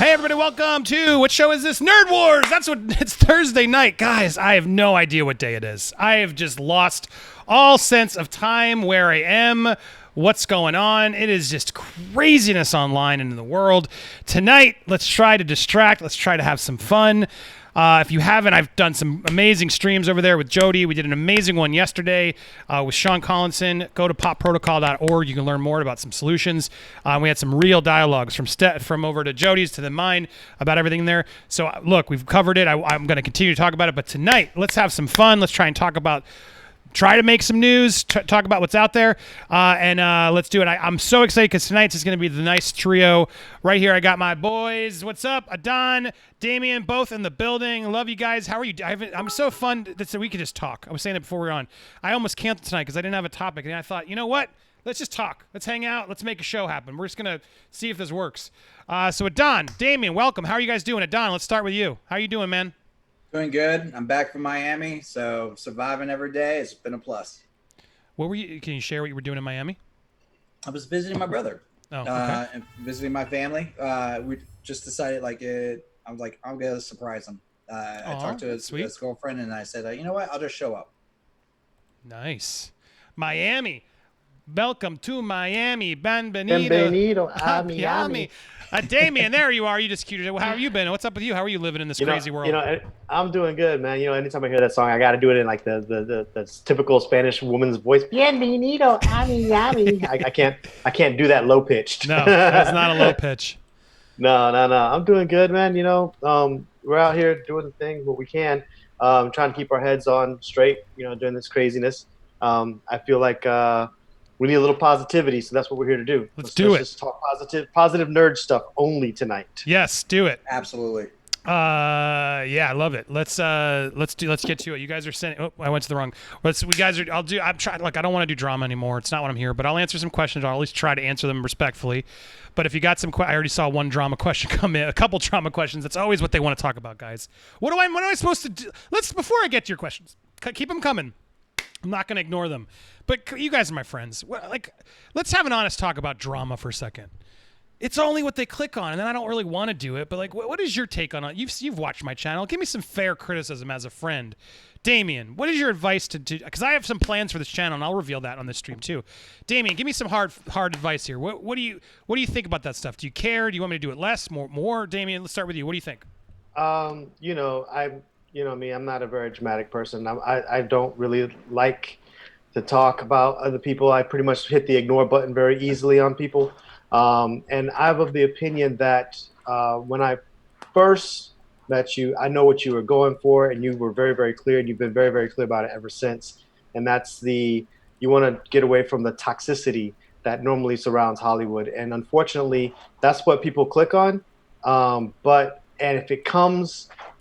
Hey everybody, welcome to, what show is this? Nerd Wars! It's Thursday night. Guys, I have no idea what day it is. I have just lost all sense of time, where I am, what's going on. It is just craziness online and in the world. Tonight, let's try to distract. Let's try to have some fun. If you haven't, I've done some amazing streams over there with Jody. We did an amazing one yesterday with Sean Collinson. Go to popprotocol.org. You can learn more about some solutions. We had some real dialogues from over to Jody's to the mine about everything there. So look, we've covered it. I'm going to continue to talk about it. But tonight, let's have some fun. Let's try and try to make some news, talk about what's out there, and let's do it. I'm so excited because tonight's is going to be the nice trio. Right here, I got my boys. What's up? Adan, Damian, both in the building. Love you guys. How are you? I'm so fun that we could just talk. I was saying it before we were on. I almost canceled tonight because I didn't have a topic, and I thought, you know what? Let's just talk. Let's hang out. Let's make a show happen. We're just going to see if this works. So Adan, Damian, welcome. How are you guys doing? Adan, let's start with you. How are you doing, man? Doing good. I'm back from Miami, so surviving every day. It's been a plus. What were you? Can you share what you were doing in Miami? I was visiting my brother. Okay. And visiting my family. We just decided, I'm gonna surprise him. I talked to his girlfriend, and I said, you know what? I'll just show up. Nice, Miami. Welcome to Miami. Bienvenido a Miami. Damian, there you are. You just cute. How have you been? What's up with you? How are you living in this crazy world? I'm doing good, man. Anytime I hear that song, I got to do it in like the typical Spanish woman's voice. Bienvenido a Miami. I can't do that low pitched. No, that's not a low pitch. No. I'm doing good, man. We're out here doing the thing, what we can. Trying to keep our heads on straight. During this craziness. I feel like we need a little positivity, so that's what we're here to do. Let's just talk positive nerd stuff only tonight. Yes, do it. Absolutely. Yeah, I love it. Let's get to it. You guys are sending. Oh, I went to the wrong. I'm trying. Like, I don't want to do drama anymore. It's not what I'm here. But I'll answer some questions. I'll at least try to answer them respectfully. But if you got some, I already saw one drama question come in. A couple drama questions. That's always what they want to talk about, guys. What am I supposed to do? Before I get to your questions, keep them coming. I'm not going to ignore them. But you guys are my friends. Let's have an honest talk about drama for a second. It's only what they click on, and then I don't really want to do it. But what is your take on it? You've watched my channel. Give me some fair criticism as a friend. Damian, what is your advice to do? Because I have some plans for this channel, and I'll reveal that on this stream too. Damian, give me some hard advice here. What do you think about that stuff? Do you care? Do you want me to do it less, more? Damian, let's start with you. What do you think? I'm not a very dramatic person. I don't really like to talk about other people. I pretty much hit the ignore button very easily on people. And I'm of the opinion that when I first met you, I know what you were going for, and you were very, very clear, and you've been very, very clear about it ever since. And that's you want to get away from the toxicity that normally surrounds Hollywood. And unfortunately, that's what people click on.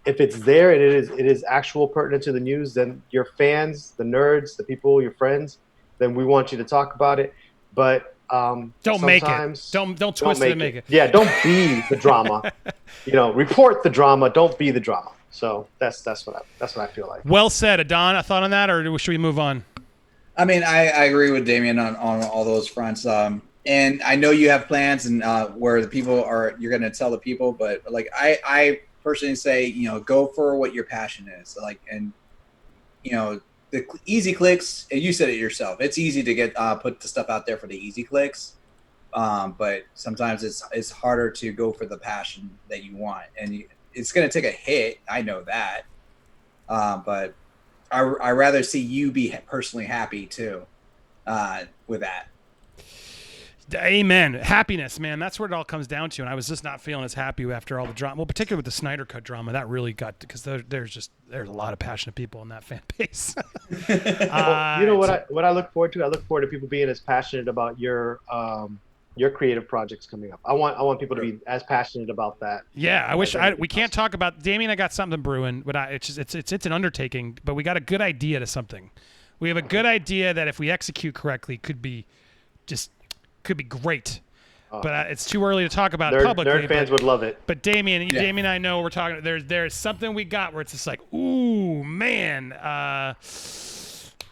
If it's there and it is actual pertinent to the news, then your fans, the nerds, the people, your friends, then we want you to talk about it. But don't make it. Don't twist it and make it. Yeah, don't be the drama. Report the drama. Don't be the drama. So that's what I feel like. Well said, Adan. A thought on that, or should we move on? I mean, I agree with Damian on all those fronts. And I know you have plans and where the people are, you're going to tell the people, but I personally say, go for what your passion is. The easy clicks, and you said it yourself, it's easy to get put the stuff out there for the easy clicks. But sometimes it's harder to go for the passion that you want, and it's going to take a hit. I know that. But I rather see you be personally happy too, with that. Amen. Happiness, man. That's what it all comes down to. And I was just not feeling as happy after all the drama. Well, particularly with the Snyder Cut drama, that really got, because there's a lot of passionate people in that fan base. What I look forward to? I look forward to people being as passionate about your creative projects coming up. I want people to be as passionate about that. Yeah, I wish we can't talk about Damian. I got something brewing, but it's an undertaking. But we got a good idea to something. We have a good idea that if we execute correctly, could be great, but it's too early to talk about publicly. Nerd fans would love it. But Damian and I know we're talking. There's something we got where it's just like, ooh man,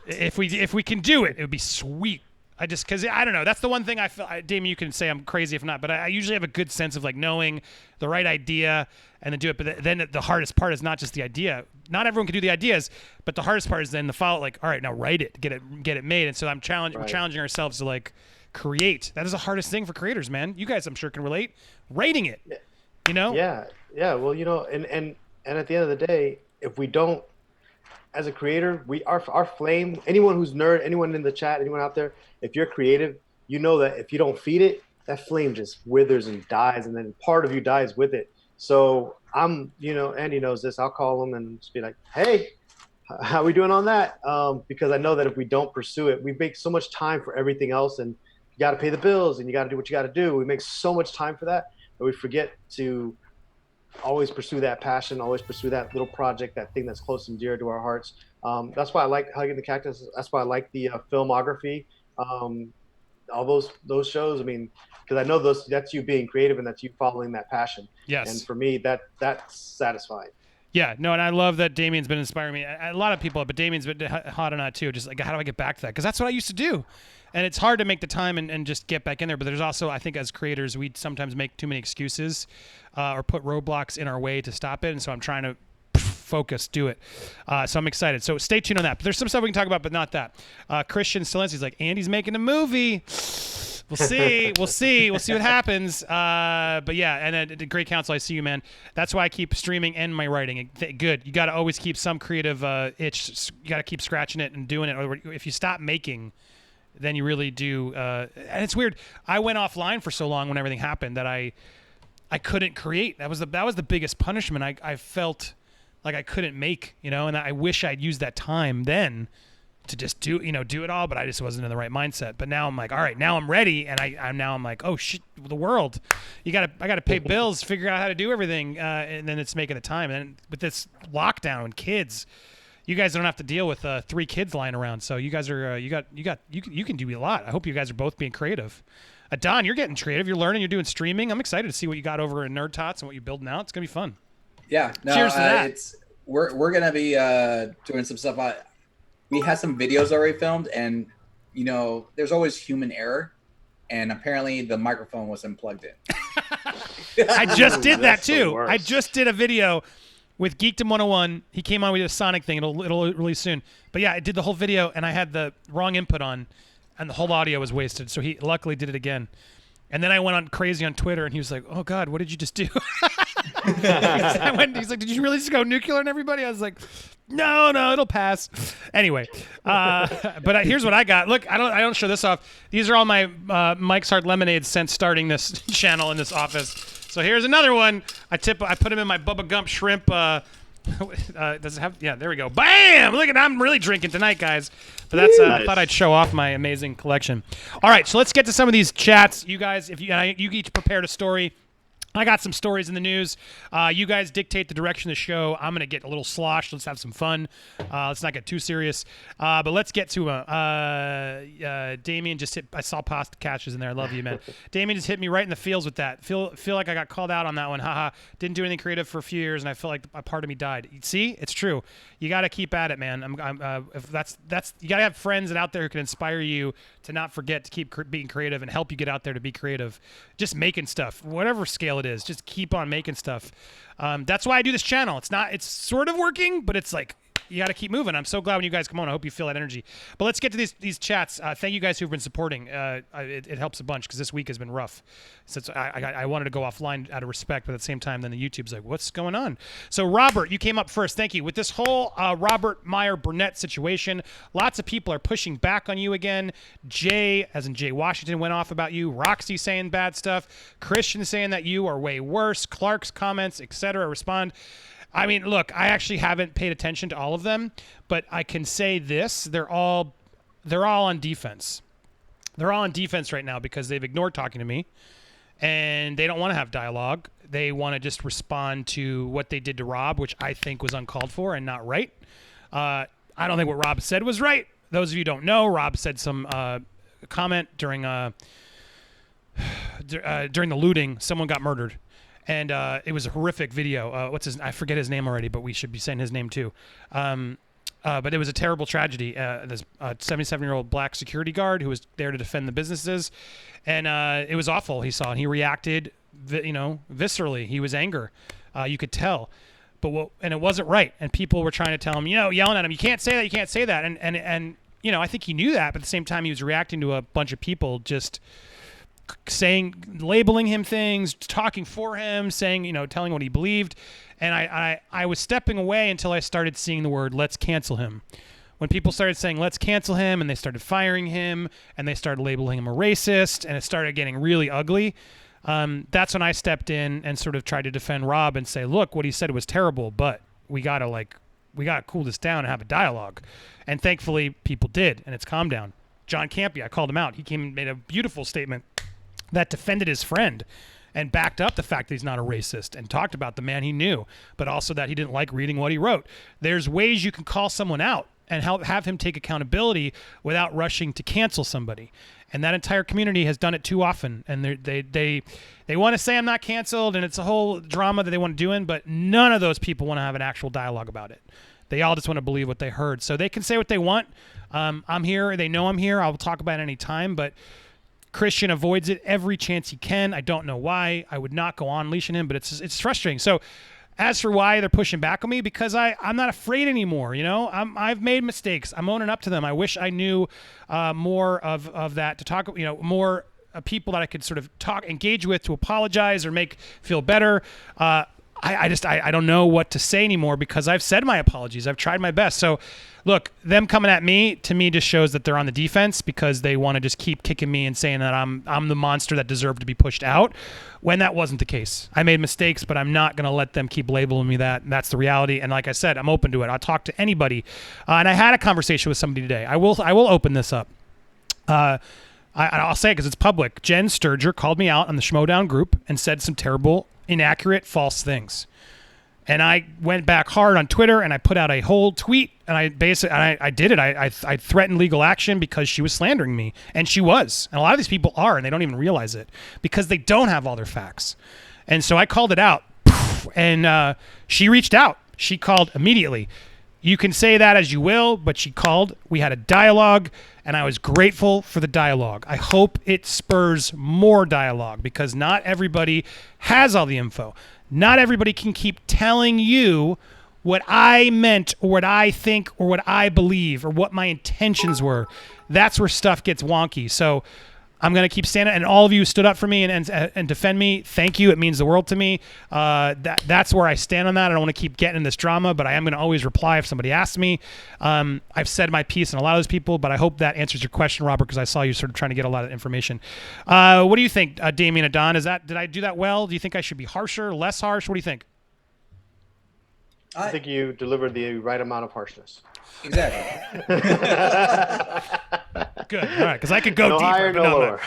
if we can do it, it would be sweet. Because I don't know. That's the one thing I feel. Damien, you can say I'm crazy if not, but I usually have a good sense of like knowing the right idea and then do it. But then the hardest part is not just the idea. Not everyone can do the ideas, but the hardest part is then the follow. Like, all right, now write it, get it made. And so we're challenging ourselves to like create. That is the hardest thing for creators, man. You guys, I'm sure, can relate. Writing it, you know. Yeah. Well, and at the end of the day, if we don't, as a creator, our flame, anyone who's nerd, anyone in the chat, anyone out there, if you're creative, you know that if you don't feed it, that flame just withers and dies, and then part of you dies with it. So Andy knows this. I'll call him and just be like, hey, how are we doing on that? Because I know that if we don't pursue it, we make so much time for everything else, and you got to pay the bills, and you got to do what you got to do. We make so much time for that, but we forget to always pursue that passion, always pursue that little project, that thing that's close and dear to our hearts. That's why I like Hugging the Cactus. That's why I like the filmography, all those shows. I mean, because I know that's you being creative and that's you following that passion. Yes. And for me, that's satisfying. Yeah, no, and I love that Damien's been inspiring me. A lot of people, but Damien's been hot on that too. Just like, how do I get back to that? Because that's what I used to do. And it's hard to make the time and just get back in there. But there's also, I think, as creators, we sometimes make too many excuses or put roadblocks in our way to stop it. And so I'm trying to focus, do it. So I'm excited. So stay tuned on that. But there's some stuff we can talk about, but not that. Christian Stilenski's like, Andy's making a movie. We'll see. We'll see what happens. But yeah, and great counsel. I see you, man. That's why I keep streaming and my writing. Good. You got to always keep some creative itch. You got to keep scratching it and doing it. Or if you stop making, then you really do. And it's weird. I went offline for so long when everything happened that I couldn't create. That was the biggest punishment. I felt like I couldn't make, and I wish I'd used that time then to just do it all, but I just wasn't in the right mindset. But now I'm like, all right, now I'm ready, and I'm like, oh shit, the world, I gotta pay bills, figure out how to do everything, and then it's making the time. And with this lockdown and kids, you guys don't have to deal with 3 kids lying around, so you guys are you can do a lot. I hope you guys are both being creative. Adan, you're getting creative. You're learning. You're doing streaming. I'm excited to see what you got over in Nerd Tots and what you're building out. It's gonna be fun. Yeah. No, cheers to that. We're gonna be doing some stuff. We had some videos already filmed, and there's always human error, and apparently the microphone wasn't plugged in. I just did that too. I just did a video with Geekdom 101. He came on. We did a Sonic thing. It'll release soon. But yeah, I did the whole video, and I had the wrong input on, and the whole audio was wasted. So he luckily did it again. And then I went on crazy on Twitter, and he was like, "Oh God, what did you just do?" He's like, "Did you really just go nuclear on everybody?" I was like, "No, it'll pass." Anyway, but here's what I got. Look, I don't show this off. These are all my Mike's Hard Lemonade since starting this channel in this office. So here's another one. I put him in my Bubba Gump shrimp. Does it have? Yeah, there we go. Bam! Look I'm really drinking tonight, guys. But that's I thought I'd show off my amazing collection. All right, so let's get to some of these chats. You guys, if you each prepared a story. I got some stories in the news. You guys dictate the direction of the show. I'm going to get a little sloshed. Let's have some fun. Let's not get too serious. But let's get to Damien just hit. I saw pasta catches in there. I love you, man. Damien just hit me right in the feels with that. Feel like I got called out on that one. Haha. Didn't do anything creative for a few years, and I feel like a part of me died. See, it's true. You got to keep at it, man. If that's you got to have friends out there who can inspire you to not forget to keep being creative and help you get out there to be creative. Just making stuff, whatever scale it is, just keep on making stuff. That's why I do this channel. It's sort of working, but it's like you got to keep moving. I'm so glad when you guys come on. I hope you feel that energy. But let's get to these chats. Thank you guys who've been supporting. It helps a bunch because this week has been rough. So I wanted to go offline out of respect, but at the same time, then the YouTube's like, what's going on? So Robert, you came up first. Thank you. With this whole Robert Meyer Burnett situation, lots of people are pushing back on you again. Jay, as in Jay Washington, went off about you. Roxy saying bad stuff. Christian saying that you are way worse. Clark's comments, etc. Respond. I mean, look, I actually haven't paid attention to all of them, but I can say this: they're all on defense. They're all on defense right now because they've ignored talking to me, and they don't want to have dialogue. They want to just respond to what they did to Rob, which I think was uncalled for and not right. I don't think what Rob said was right. Those of you who don't know, Rob said some comment during the looting. Someone got murdered. And it was a horrific video. I forget his name already, but we should be saying his name too. But it was a terrible tragedy. This 77-year-old black security guard who was there to defend the businesses, and it was awful. He saw, and he reacted, viscerally. He was anger. You could tell, and it wasn't right. And people were trying to tell him, yelling at him, you can't say that, you can't say that. And I think he knew that, but at the same time, he was reacting to a bunch of people just labeling him things, talking for him, saying, telling what he believed. And I was stepping away until I started seeing the word, let's cancel him. When people started saying, let's cancel him, and they started firing him, and they started labeling him a racist, and it started getting really ugly, that's when I stepped in and sort of tried to defend Rob and say, look, what he said was terrible, but we got to cool this down and have a dialogue. And thankfully, people did, and it's calmed down. John Campea, I called him out. He came and made a beautiful statement that defended his friend and backed up the fact that he's not a racist and talked about the man he knew, but also that he didn't like reading what he wrote. There's ways you can call someone out and have him take accountability without rushing to cancel somebody. And that entire community has done it too often. And they want to say I'm not canceled, and it's a whole drama that they want to do in, but none of those people want to have an actual dialogue about it. They all just want to believe what they heard. So they can say what they want. I'm here. They know I'm here. I'll talk about it any time, but Christian avoids it every chance he can. I don't know why. I would not go on unleashing him, but it's frustrating. So as for why they're pushing back on me, because I'm not afraid anymore. I've made mistakes. I'm owning up to them. I wish I knew more of that to talk, more people that I could sort of engage with to apologize or make feel better. I don't know what to say anymore because I've said my apologies. I've tried my best. So look, them coming at me, to me, just shows that they're on the defense because they want to just keep kicking me and saying that I'm the monster that deserved to be pushed out, when that wasn't the case. I made mistakes, but I'm not going to let them keep labeling me that. And that's the reality. And like I said, I'm open to it. I'll talk to anybody. And I had a conversation with somebody today. I will open this up. I'll say it because it's public. Jen Sturger called me out on the Schmodown group and said some terrible, inaccurate, false things. And I went back hard on Twitter and I put out a whole tweet, and I did it. I threatened legal action because she was slandering me, and she was. And a lot of these people are, and they don't even realize it because they don't have all their facts. And so I called it out, and she reached out. She called immediately. You can say that as you will, but she called. We had a dialogue, and I was grateful for the dialogue. I hope it spurs more dialogue because not everybody has all the info. Not everybody can keep telling you what I meant or what I think or what I believe or what my intentions were. That's where stuff gets wonky. So I'm going to keep standing, and all of you stood up for me and defend me. Thank you. It means the world to me. That's where I stand on that. I don't want to keep getting in this drama, but I am going to always reply if somebody asks me. I've said my piece on a lot of those people, but I hope that answers your question, Robert, because I saw you sort of trying to get a lot of information. What do you think, Damian and Adan? Did I do that well? Do you think I should be harsher, less harsh? What do you think? I think you delivered the right amount of harshness. Exactly. Good. All right, because I could go no deeper. Higher, no lower.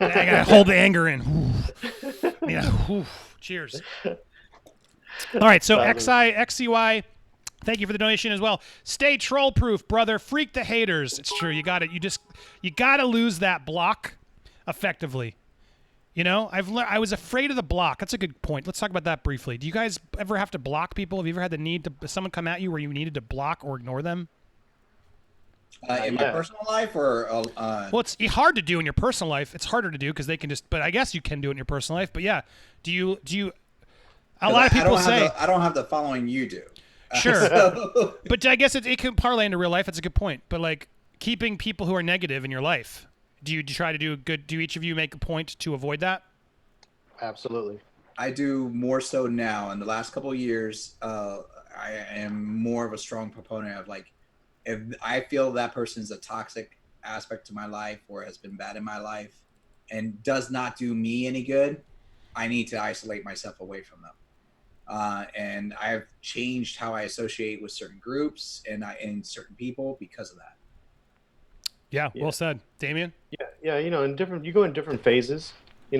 I gotta hold the anger in. Cheers. All right, so XCY, thank you for the donation as well. Stay troll proof, brother. Freak the haters. It's true. You gotta lose that block effectively. I was afraid of the block. That's a good point. Let's talk about that briefly. Do you guys ever have to block people? Have you ever had the need to someone come at you where you needed to block or ignore them? In my personal life, or well, it's hard to do in your personal life. It's harder to do because they can just. But I guess you can do it in your personal life. But yeah, do you? A lot of people say I don't have the following you do. Sure, but I guess it can parlay into real life. That's a good point. But like keeping people who are negative in your life. Do you try to do good? Do each of you make a point to avoid that? Absolutely. I do more so now. In the last couple of years, I am more of a strong proponent of if I feel that person is a toxic aspect to my life or has been bad in my life and does not do me any good, I need to isolate myself away from them. And I've changed how I associate with certain groups and certain people because of that. Yeah, well said. Damian? Yeah, you go in different phases.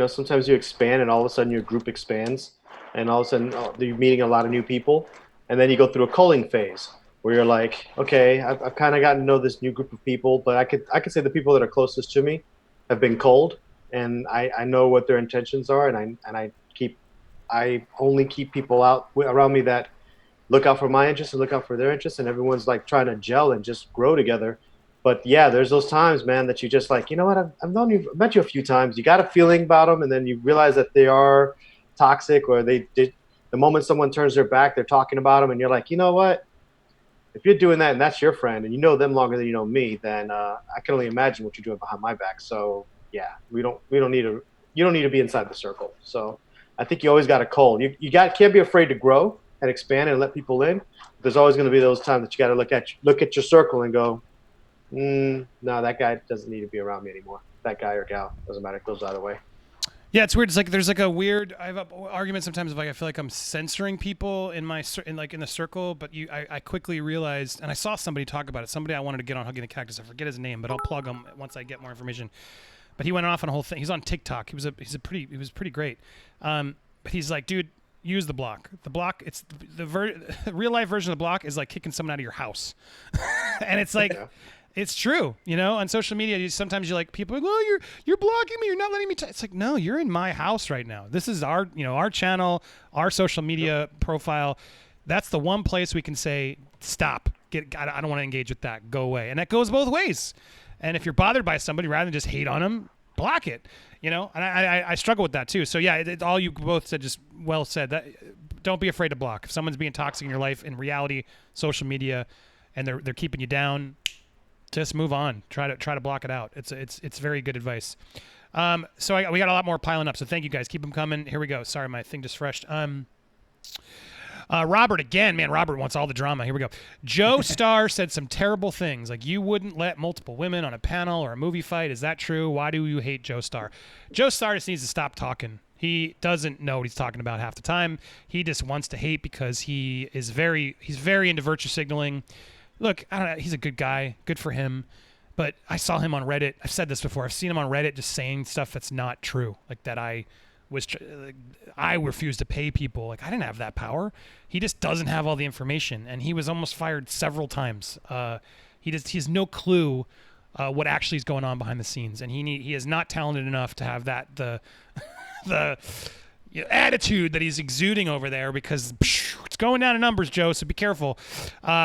Sometimes you expand and all of a sudden your group expands and all of a sudden you're meeting a lot of new people. And then you go through a culling phase where you're like, okay, I've kind of gotten to know this new group of people, but I could say the people that are closest to me have been cold, and I know what their intentions are, and I only keep people around me that look out for my interests and look out for their interests, and everyone's like trying to gel and just grow together. But yeah, there's those times, man, that you just like, you know what, I've known you, I've met you a few times. You got a feeling about them, and then you realize that they are toxic, or they did. The moment someone turns their back, they're talking about them, and you're like, you know what? If you're doing that and that's your friend and you know them longer than you know me, then I can only imagine what you're doing behind my back. So yeah, we don't need to. You don't need to be inside the circle. So I think you always got to cull. Can't be afraid to grow and expand and let people in. There's always going to be those times that you got to look at your circle and go, no, that guy doesn't need to be around me anymore. That guy or gal, doesn't matter. It goes either way. Yeah, it's weird. It's like there's like a weird. I have arguments sometimes of like I feel like I'm censoring people in the circle, but I quickly realized, and I saw somebody talk about it. Somebody I wanted to get on Hugging the Cactus. I forget his name, but I'll plug him once I get more information. But he went off on a whole thing. He's on TikTok. He was pretty great. But he's like, dude, use the block. The block. It's the real life version of the block is like kicking someone out of your house, and it's like. Yeah. It's true, you know. On social media, sometimes you like people are like, "Oh, you're blocking me. You're not letting me." It's like, no, you're in my house right now. This is our channel, our social media profile. That's the one place we can say, "Stop. I don't want to engage with that. Go away." And that goes both ways. And if you're bothered by somebody, rather than just hate on them, block it. You know. And I struggle with that too. So yeah, all you both said just well said. That don't be afraid to block. If someone's being toxic in your life, in reality, social media, and they're keeping you down. Just move on. Try to block it out. It's very good advice. So we got a lot more piling up. So thank you guys. Keep them coming. Here we go. Sorry, my thing just freshed. Robert again. Man, Robert wants all the drama. Here we go. Joe Starr said some terrible things, like you wouldn't let multiple women on a panel or a movie fight. Is that true? Why do you hate Joe Starr? Joe Starr just needs to stop talking. He doesn't know what he's talking about half the time. He just wants to hate because he's very into virtue signaling. Look, I don't know, he's a good guy. Good for him. But I saw him on Reddit. I've said this before. I've seen him on Reddit just saying stuff that's not true. Like that I refused to pay people. Like I didn't have that power. He just doesn't have all the information. And he was almost fired several times. He has no clue what actually is going on behind the scenes. And he is not talented enough to have that the attitude that he's exuding over there because it's going down in numbers, Joe, so be careful.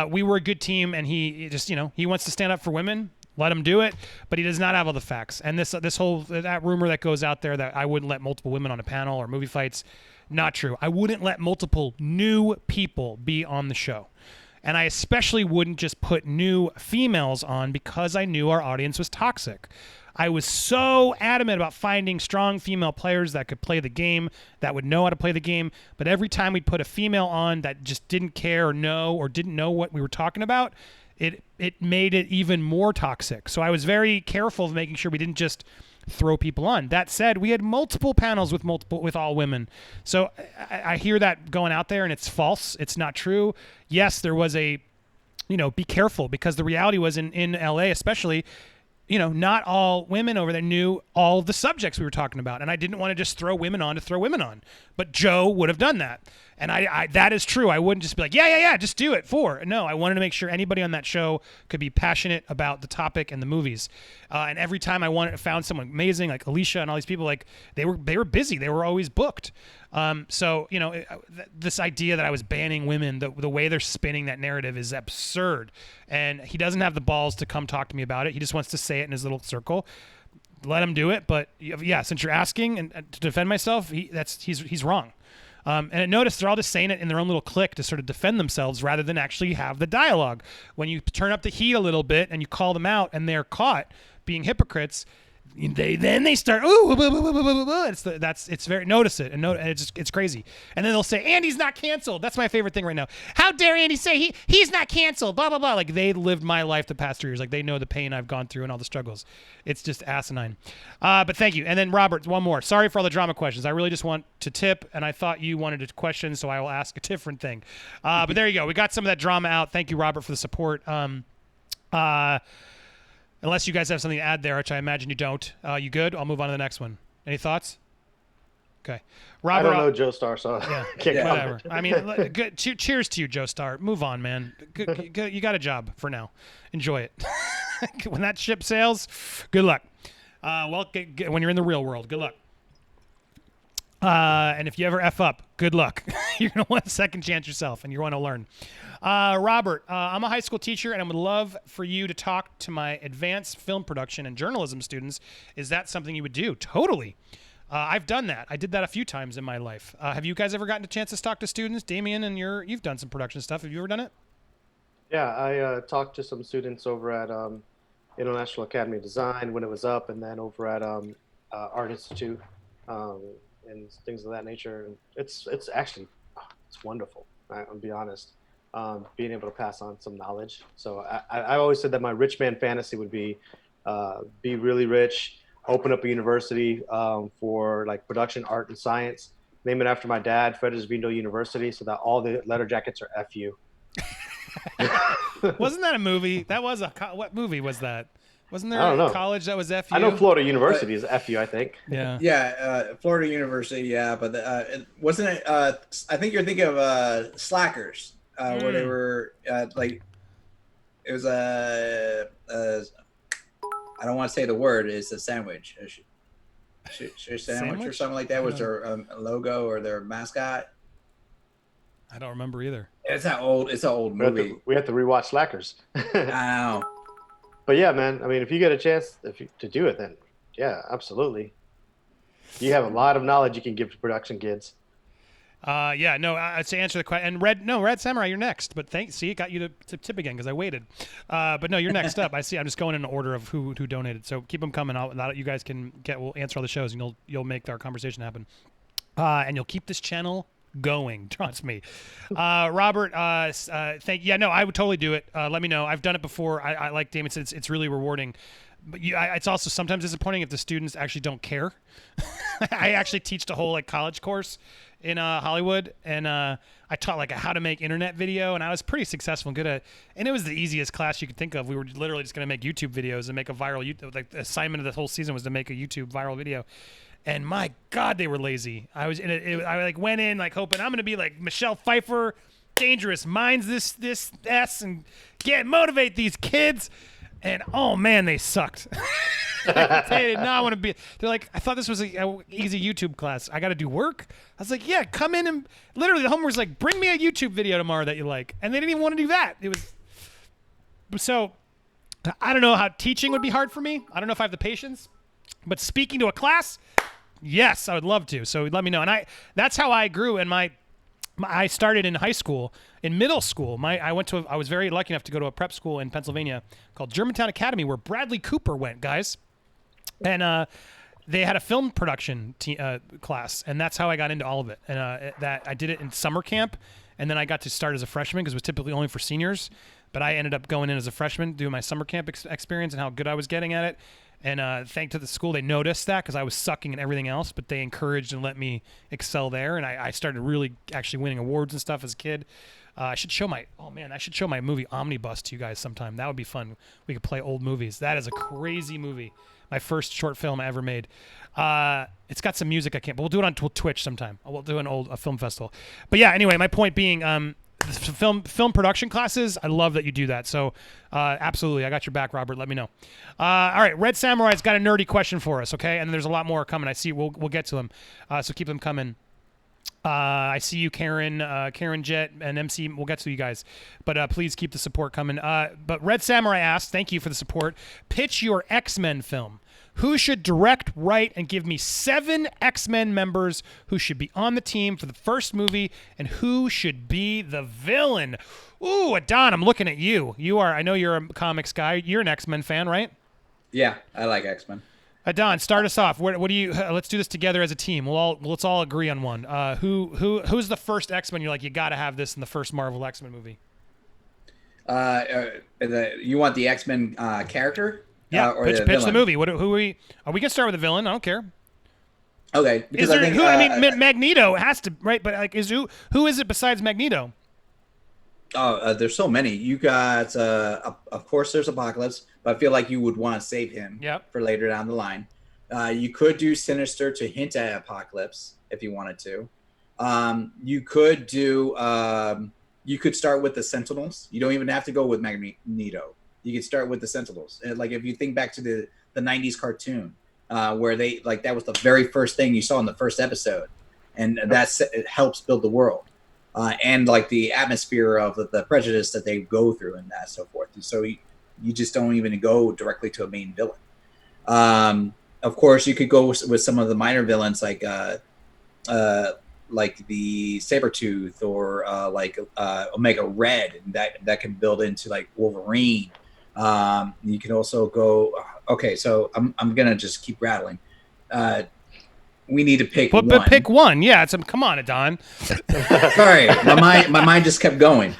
We were a good team, and he just, he wants to stand up for women. Let him do it, but he does not have all the facts. And this whole that rumor that goes out there that I wouldn't let multiple women on a panel or movie fights, not true. I wouldn't let multiple new people be on the show. And I especially wouldn't just put new females on because I knew our audience was toxic. I was so adamant about finding strong female players that could play the game, that would know how to play the game. But every time we'd put a female on that just didn't care or didn't know what we were talking about, it made it even more toxic. So I was very careful of making sure we didn't just throw people on. That said, we had multiple panels with all women. So I hear that going out there, and it's false. It's not true. Yes, there was be careful, because the reality was in LA especially, not all women over there knew all the subjects we were talking about. And I didn't want to just throw women on to throw women on. But Joe would have done that. And I that is true. I wouldn't just be like, yeah, just do it. No, I wanted to make sure anybody on that show could be passionate about the topic and the movies. And every time I found someone amazing, like Alicia and all these people, like they were busy. They were always booked. So this idea that I was banning women, the way they're spinning that narrative is absurd. And he doesn't have the balls to come talk to me about it. He just wants to say it in his little circle. Let him do it. But yeah, since you're asking and to defend myself, he's wrong. And notice they're all just saying it in their own little clique to sort of defend themselves rather than actually have the dialogue. When you turn up the heat a little bit and you call them out and they're caught being hypocrites, they start it's very notice it and it's crazy. And then they'll say Andy's not canceled. That's my favorite thing right now. How dare Andy say he's not canceled? Blah blah blah. Like they lived my life the past 3 years. Like they know the pain I've gone through and all the struggles. It's just asinine. But thank you. And then Robert, one more. Sorry for all the drama questions. I really just want to tip, and I thought you wanted a question, so I will ask a different thing. But there you go. We got some of that drama out. Thank you, Robert, for the support. Unless you guys have something to add there, which I imagine you don't. You good? I'll move on to the next one. Any thoughts? Okay. Robert, I don't know Joe Starr, so yeah, whatever. I mean, good. Cheers to you, Joe Starr. Move on, man. Good, you got a job for now. Enjoy it. When that ship sails, good luck. When you're in the real world, good luck. And if you ever F up, good luck. You're going to want a second chance yourself, and you're going to learn. Robert, I'm a high school teacher, and I would love for you to talk to my advanced film production and journalism students. Is that something you would do? Totally. I've done that. I did that a few times in my life. Have you guys ever gotten a chance to talk to students? Damian, and you've done some production stuff. Have you ever done it? Yeah, I talked to some students over at International Academy of Design when it was up, and then over at Art Institute and things of that nature. And it's actually it's wonderful. I'll be honest, being able to pass on some knowledge. So I always said that my rich man fantasy would be really rich, open up a university for like production, art, and science. Name it after my dad, Fredericksburg University, so that all the letter jackets are FU. Wasn't that a movie? That was what movie was that? Wasn't there I don't know. a college that was FU? I know Florida University is FU, I think. Yeah. Yeah, Florida University. Yeah, but wasn't it? I think you're thinking of Slackers, where they were like, it was I don't want to say the word. It's a sandwich. Sandwich or something like that was their logo or their mascot. I don't remember either. It's an old movie. We have to rewatch Slackers. I know. But yeah, man. I mean, if you get a chance to do it, then yeah, absolutely. You have a lot of knowledge you can give to production kids. Yeah, no. To answer the question, and Red Samurai, you're next. But see, it got you to tip again because I waited. But no, you're next up. I see. I'm just going in order of who donated. So keep them coming. You guys we'll answer all the shows, and you'll make our conversation happen. And you'll keep this channel going, trust me. Robert, thank you. Yeah, no, I would totally do it. Let me know. I've done it before. I like Damon said, it's really rewarding. But it's also sometimes disappointing if the students actually don't care. I actually teach a whole like college course in Hollywood, and I taught like how to make internet video, and I was pretty successful and good at. And it was the easiest class you could think of. We were literally just going to make YouTube videos and make a viral. Like the assignment of the whole season was to make a YouTube viral video. And my God, they were lazy. I was in it. I like went in like hoping I'm going to be like Michelle Pfeiffer, dangerous minds this S and motivate these kids. And oh man, they sucked. They did not want to be. They're like, I thought this was a easy YouTube class. I got to do work. I was like, yeah, come in and literally the homework was like, bring me a YouTube video tomorrow that you like, and they didn't even want to do that. It was so. I don't know how teaching would be hard for me. I don't know if I have the patience, but speaking to a class, yes, I would love to. So let me know. And that's how I grew. And I started in high school. In middle school, I was very lucky enough to go to a prep school in Pennsylvania called Germantown Academy, where Bradley Cooper went, guys. And they had a film production class, and that's how I got into all of it. And that I did it in summer camp, and then I got to start as a freshman because it was typically only for seniors. But I ended up going in as a freshman, doing my summer camp experience and how good I was getting at it. And thanks to the school, they noticed that because I was sucking and everything else, but they encouraged and let me excel there. And I started really actually winning awards and stuff as a kid. I should show my movie Omnibus to you guys sometime. That would be fun. We could play old movies. That is a crazy movie. My first short film I ever made. It's got some music but we'll do it on Twitch sometime. We'll do a film festival. But yeah, anyway, my point being, film production classes, I love that you do that. So absolutely, I got your back, Robert. Let me know. All right, Red Samurai's got a nerdy question for us, okay? And there's a lot more coming. I see. We'll get to them. So keep them coming. I see you, Karen Jet, and MC. We'll get to you guys, but please keep the support coming. But Red Samurai asked, thank you for the support. Pitch your X-Men film. Who should direct, write, and give me 7 X-Men members who should be on the team for the first movie, and who should be the villain? Ooh, Adan, I'm looking at you. I know you're a comics guy. You're an X-Men fan, right? Yeah, I like X-Men. Adan, start us off. What do you? Let's do this together as a team. Let's all agree on one. Who's the first X-Men? You're like, you got to have this in the first Marvel X-Men movie. You want the X-Men character? Yeah, or pitch the movie. Who are we gonna start with the villain? I don't care. Okay. Is there Magneto has to, right? But like, who is it besides Magneto? There's so many. You got, of course, there's Apocalypse, but I feel like you would want to save him for later down the line. You could do Sinister to hint at Apocalypse if you wanted to. You could do. You could start with the Sentinels. You don't even have to go with Magneto. You could start with the Sentinels. Like if you think back to the '90s cartoon, where they that was the very first thing you saw in the first episode. and it helps build the world. And like the atmosphere of the prejudice that they go through and that so forth. So you just don't even go directly to a main villain. Of course, you could go with some of the minor villains like the Sabretooth or Omega Red, and that can build into like Wolverine. You can also go. Okay, so I'm gonna just keep rattling. We need to pick one. But pick one. Yeah, come on, Adan. Sorry, my mind just kept going.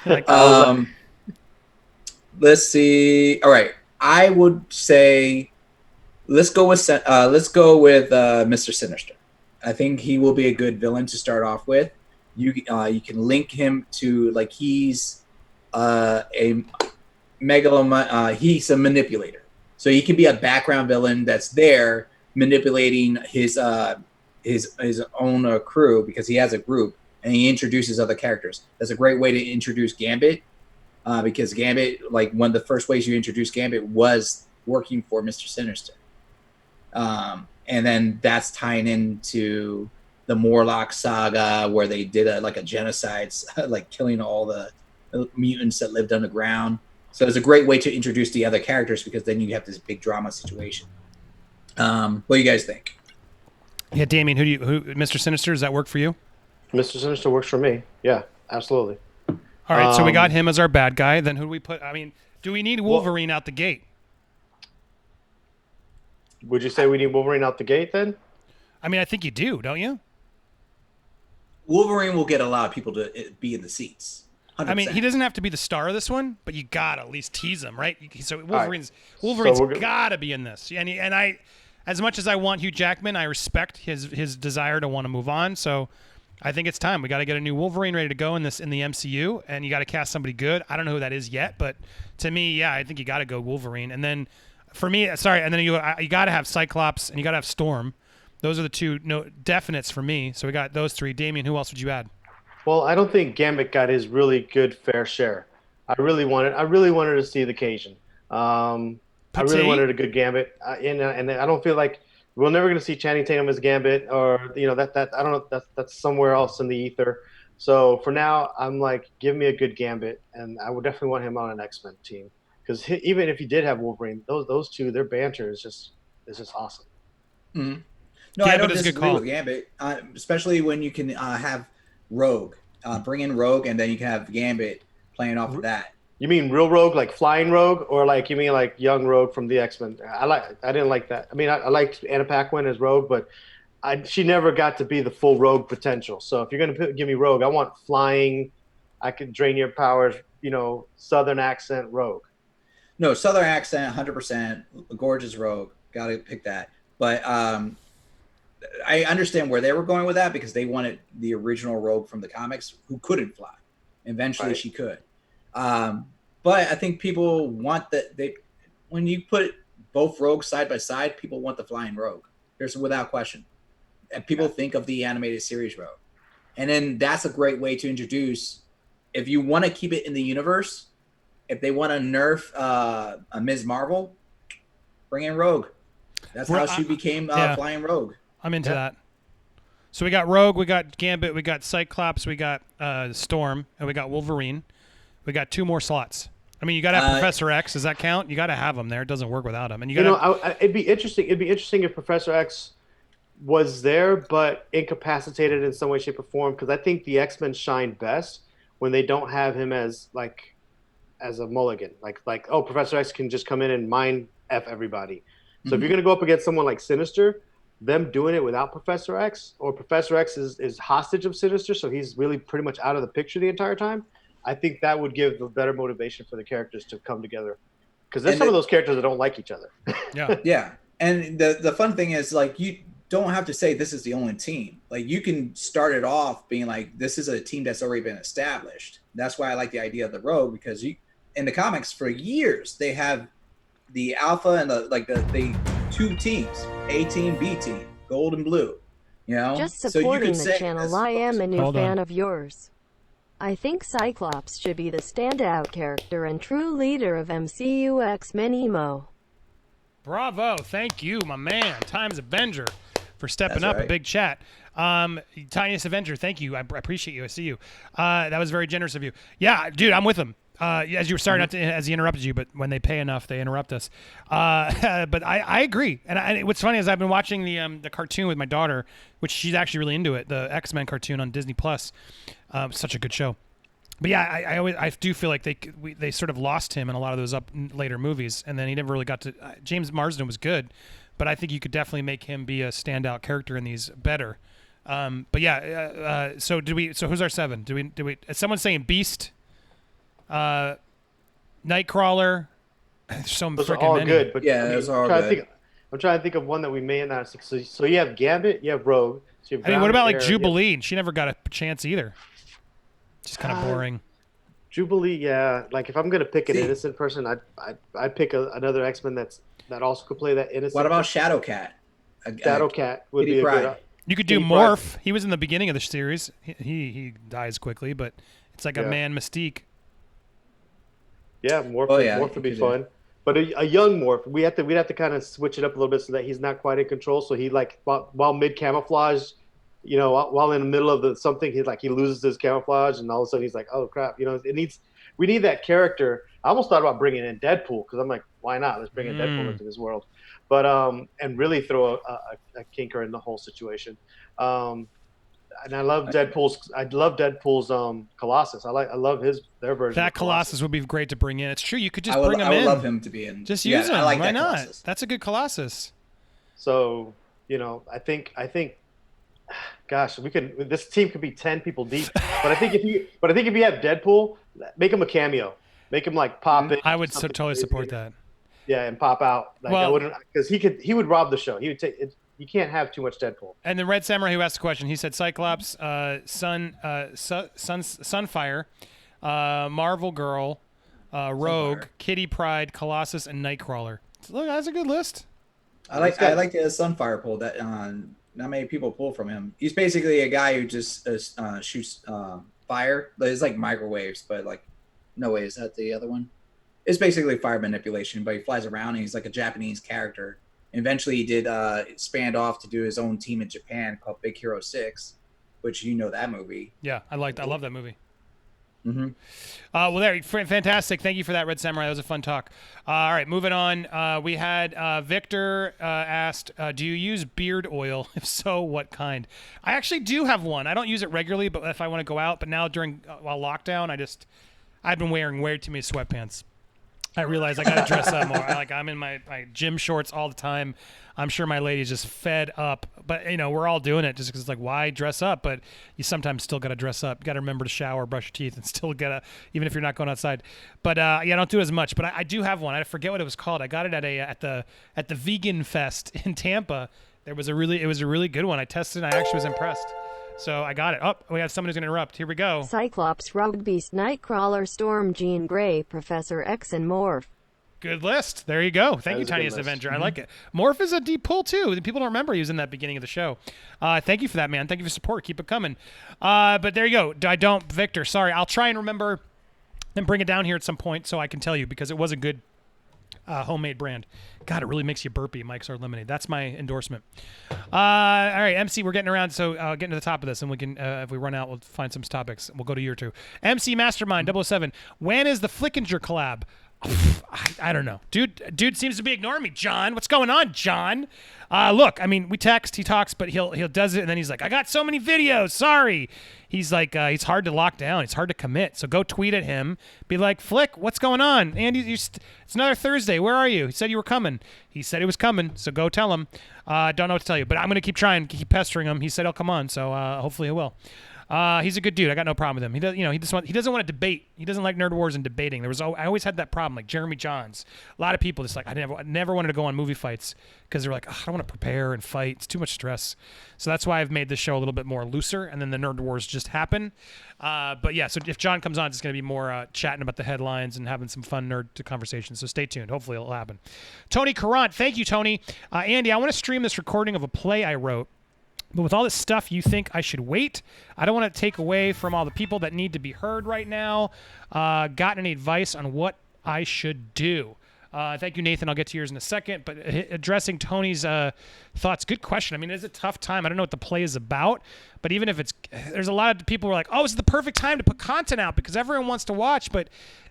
Let's see. All right, I would say let's go with Mr. Sinister. I think he will be a good villain to start off with. You can link him to like he's a he's a manipulator, so he can be a background villain that's there manipulating his own crew because he has a group and he introduces other characters. That's a great way to introduce Gambit because Gambit, like one of the first ways you introduce Gambit was working for Mr. Sinister. And then that's tying into the Morlock saga where they did a genocide, like killing all the mutants that lived underground. So it's a great way to introduce the other characters because then you have this big drama situation. What do you guys think? Yeah, Damian, who Mr. Sinister, does that work for you? Mr. Sinister works for me. Yeah, absolutely. All right, so we got him as our bad guy. Then who do we put? I mean, do we need Wolverine out the gate? Would you say we need Wolverine out the gate then? I mean, I think you do, don't you? Wolverine will get a lot of people to be in the seats. 100%. I mean, he doesn't have to be the star of this one, but you gotta at least tease him, right? So Wolverine's gotta be in this. And I, as much as I want Hugh Jackman, I respect his desire to want to move on. So I think it's time. We got to get a new Wolverine ready to go in the MCU, and you got to cast somebody good. I don't know who that is yet, but to me, yeah, I think you got to go Wolverine. And then for me, and then you got to have Cyclops and you got to have Storm. Those are the two definites for me. So we got those three. Damian, who else would you add? Well, I don't think Gambit got his really good fair share. I really wanted to see the Cajun. I really wanted a good Gambit, and I don't feel like we're never going to see Channing Tatum as Gambit, or that I don't know, that's somewhere else in the ether. So for now, I'm like, give me a good Gambit, and I would definitely want him on an X-Men team because even if he did have Wolverine, those two, their banter is just awesome. Mm-hmm. No, Gambit I don't disagree with Gambit, especially when you can have Rogue, bring in Rogue, and then you can have Gambit playing off of that. You mean real Rogue, like flying Rogue, or like you mean like young Rogue from the X-Men? I didn't like that. I mean, I liked Anna Paquin as Rogue, but she never got to be the full Rogue potential. So if you're gonna give me Rogue, I want flying. I could drain your powers. Southern accent Rogue. No, Southern accent, 100%. Gorgeous Rogue. Got to pick that. But I understand where they were going with that because they wanted the original Rogue from the comics who couldn't fly. Eventually, she could. But I think people want when you put both Rogues side by side, people want the flying Rogue. There's without question. And people think of the animated series Rogue. And then that's a great way to introduce, if you want to keep it in the universe, if they want to nerf a Ms. Marvel, bring in Rogue. That's how she became flying Rogue. I'm into that. So we got Rogue, we got Gambit, we got Cyclops, we got Storm, and we got Wolverine. We got 2 more slots. I mean, you got to have Professor X. Does that count? You got to have him there. It doesn't work without him. And it'd be interesting. It'd be interesting if Professor X was there but incapacitated in some way, shape, or form. Because I think the X-Men shine best when they don't have him as a mulligan. Like Professor X can just come in and mind F everybody. So if you're gonna go up against someone like Sinister, them doing it without Professor X, or Professor X is hostage of Sinister, so he's really pretty much out of the picture the entire time. I think that would give a better motivation for the characters to come together, because there's some of those characters that don't like each other. Yeah. And the fun thing is, like, you don't have to say this is the only team. Like, you can start it off being like, this is a team that's already been established. That's why I like the idea of the Rogue, because in the comics for years they have the Alpha and the 2 teams, A team, B team, gold and blue. Just supporting the channel. I am a new fan of yours. I think Cyclops should be the standout character and true leader of MCU X-Men emo. Bravo. Thank you, my man. Times Avenger. for stepping That's up. right. A big chat. Tiniest Avenger, thank you. I appreciate you. I see you. That was very generous of you. Yeah, dude, I'm with him. As you were sorry not to, as he interrupted you, but when they pay enough, they interrupt us. But I agree. And what's funny is I've been watching the cartoon with my daughter, which she's actually really into it. The X-Men cartoon on Disney Plus. Such a good show. But yeah, I do feel like they sort of lost him in a lot of those later movies, and then he never really got to. James Marsden was good, but I think you could definitely make him be a standout character in these better. But yeah, so who's our 7? Do we? Is someone saying Beast, Nightcrawler? There's so Those are freaking all many. good, but Yeah, those are all good. I'm trying to think of one that we may not. So you have Gambit, you have Rogue. So you have what about like Air, Jubilee? She never got a chance either. Just kind of boring. Jubilee, yeah. Like if I'm gonna pick an innocent person, I'd pick another X-Men that also could play that innocent. What about Shadowcat? Shadowcat would Kitty be a Pryde. good. You could do Kitty Morph. He was in the beginning of the series. He dies quickly, but it's like a man Mystique. Yeah, Morph. Morph would be you could fun. But a young Morph, we'd have to kind of switch it up a little bit so that he's not quite in control. So he like while mid camouflage, while in the middle of something, he loses his camouflage, and all of a sudden he's like, oh crap, we need that character. I almost thought about bringing in Deadpool because I'm like, why not? Let's bring in Deadpool into this world, but and really throw a kinker in the whole situation. And I love Deadpool's. Colossus. I love their version. That Colossus would be great to bring in. It's true. You could just bring him in. I would love him to be in. Just use him. I like Why that not? Colossus. That's a good Colossus. So I think. Gosh, this team could be 10 people deep. But I think if you have Deadpool, make him a cameo. Make him like pop in. I would totally support that. Yeah, and pop out. Like, I wouldn't, because he would rob the show. He would take it. You can't have too much Deadpool. And the Red Samurai who asked the question, he said Cyclops, Sunfire, Marvel Girl, Rogue, Kitty Pryde, Colossus, and Nightcrawler. So, look, that's a good list. I like the Sunfire pull that not many people pull from him. He's basically a guy who just shoots fire. It's like microwaves, but like, no way, is that the other one? It's basically fire manipulation, but he flies around and he's like a Japanese character. Eventually, he did expand off to do his own team in Japan called Big Hero 6, which that movie. Yeah, I love that movie. Mm-hmm. Well, there, fantastic. Thank you for that, Red Samurai. That was a fun talk. All right, moving on. We had Victor asked, do you use beard oil? If so, what kind? I actually do have one. I don't use it regularly, but if I want to go out. But now while lockdown, I've been wearing way too many sweatpants. I realize I got to dress up more. I'm in my gym shorts all the time. I'm sure my lady's just fed up. But, we're all doing it just because it's like, why dress up? But you sometimes still got to dress up. You got to remember to shower, brush your teeth, and still even if you're not going outside. But, I don't do it as much. But I do have one. I forget what it was called. I got it at the Vegan Fest in Tampa. It was a really good one. I tested it, and I actually was impressed. So I got it. Oh, we have someone who's going to interrupt. Here we go. Cyclops, Rogue Beast, Nightcrawler, Storm, Jean Grey, Professor X, and Morph. Good list. There you go. Thank you, Tiniest Avenger. Mm-hmm. I like it. Morph is a deep pull, too. People don't remember he was in that beginning of the show. Thank you for that, man. Thank you for support. Keep it coming. But there you go. Victor, sorry. I'll try and remember and bring it down here at some point so I can tell you because it was a good homemade brand. God, it really makes you burpy, Mike's Hard Lemonade. That's my endorsement. All right, MC, we're getting around, so getting to the top of this, and we can, if we run out, we'll find some topics. We'll go to year 2. MC Mastermind 007. When is the Flickinger collab? I don't know. Dude seems to be ignoring me. John, what's going on, John? Look, I mean, we text, he talks, but he'll does it, and then he's like, I got so many videos. Sorry. He's like, he's hard to lock down. It's hard to commit. So go tweet at him. Be like, Flick, what's going on? Andy, it's another Thursday. Where are you? He said you were coming. He said he was coming. So go tell him. Don't know what to tell you, but I'm going to keep trying, keep pestering him. He said he'll come on. So hopefully he will. He's a good dude. I got no problem with him. He does, he doesn't want to debate. He doesn't like nerd wars and debating. I always had that problem, like Jeremy Johns. A lot of people just like I never wanted to go on movie fights because they're like, I don't want to prepare and fight. It's too much stress. So that's why I've made this show a little bit more looser, and then the nerd wars just happen. But yeah, so if John comes on, it's going to be more chatting about the headlines and having some fun nerd conversations. So stay tuned. Hopefully it'll happen. Tony Carant, thank you, Tony. Andy, I want to stream this recording of a play I wrote. But with all this stuff, you think I should wait? I don't want to take away from all the people that need to be heard right now. Got any advice on what I should do? Thank you, Nathan. I'll get to yours in a second. But addressing Tony's thoughts, good question. I mean, it's a tough time. I don't know what the play is about, but even if there's a lot of people who are like, oh, it's the perfect time to put content out because everyone wants to watch. But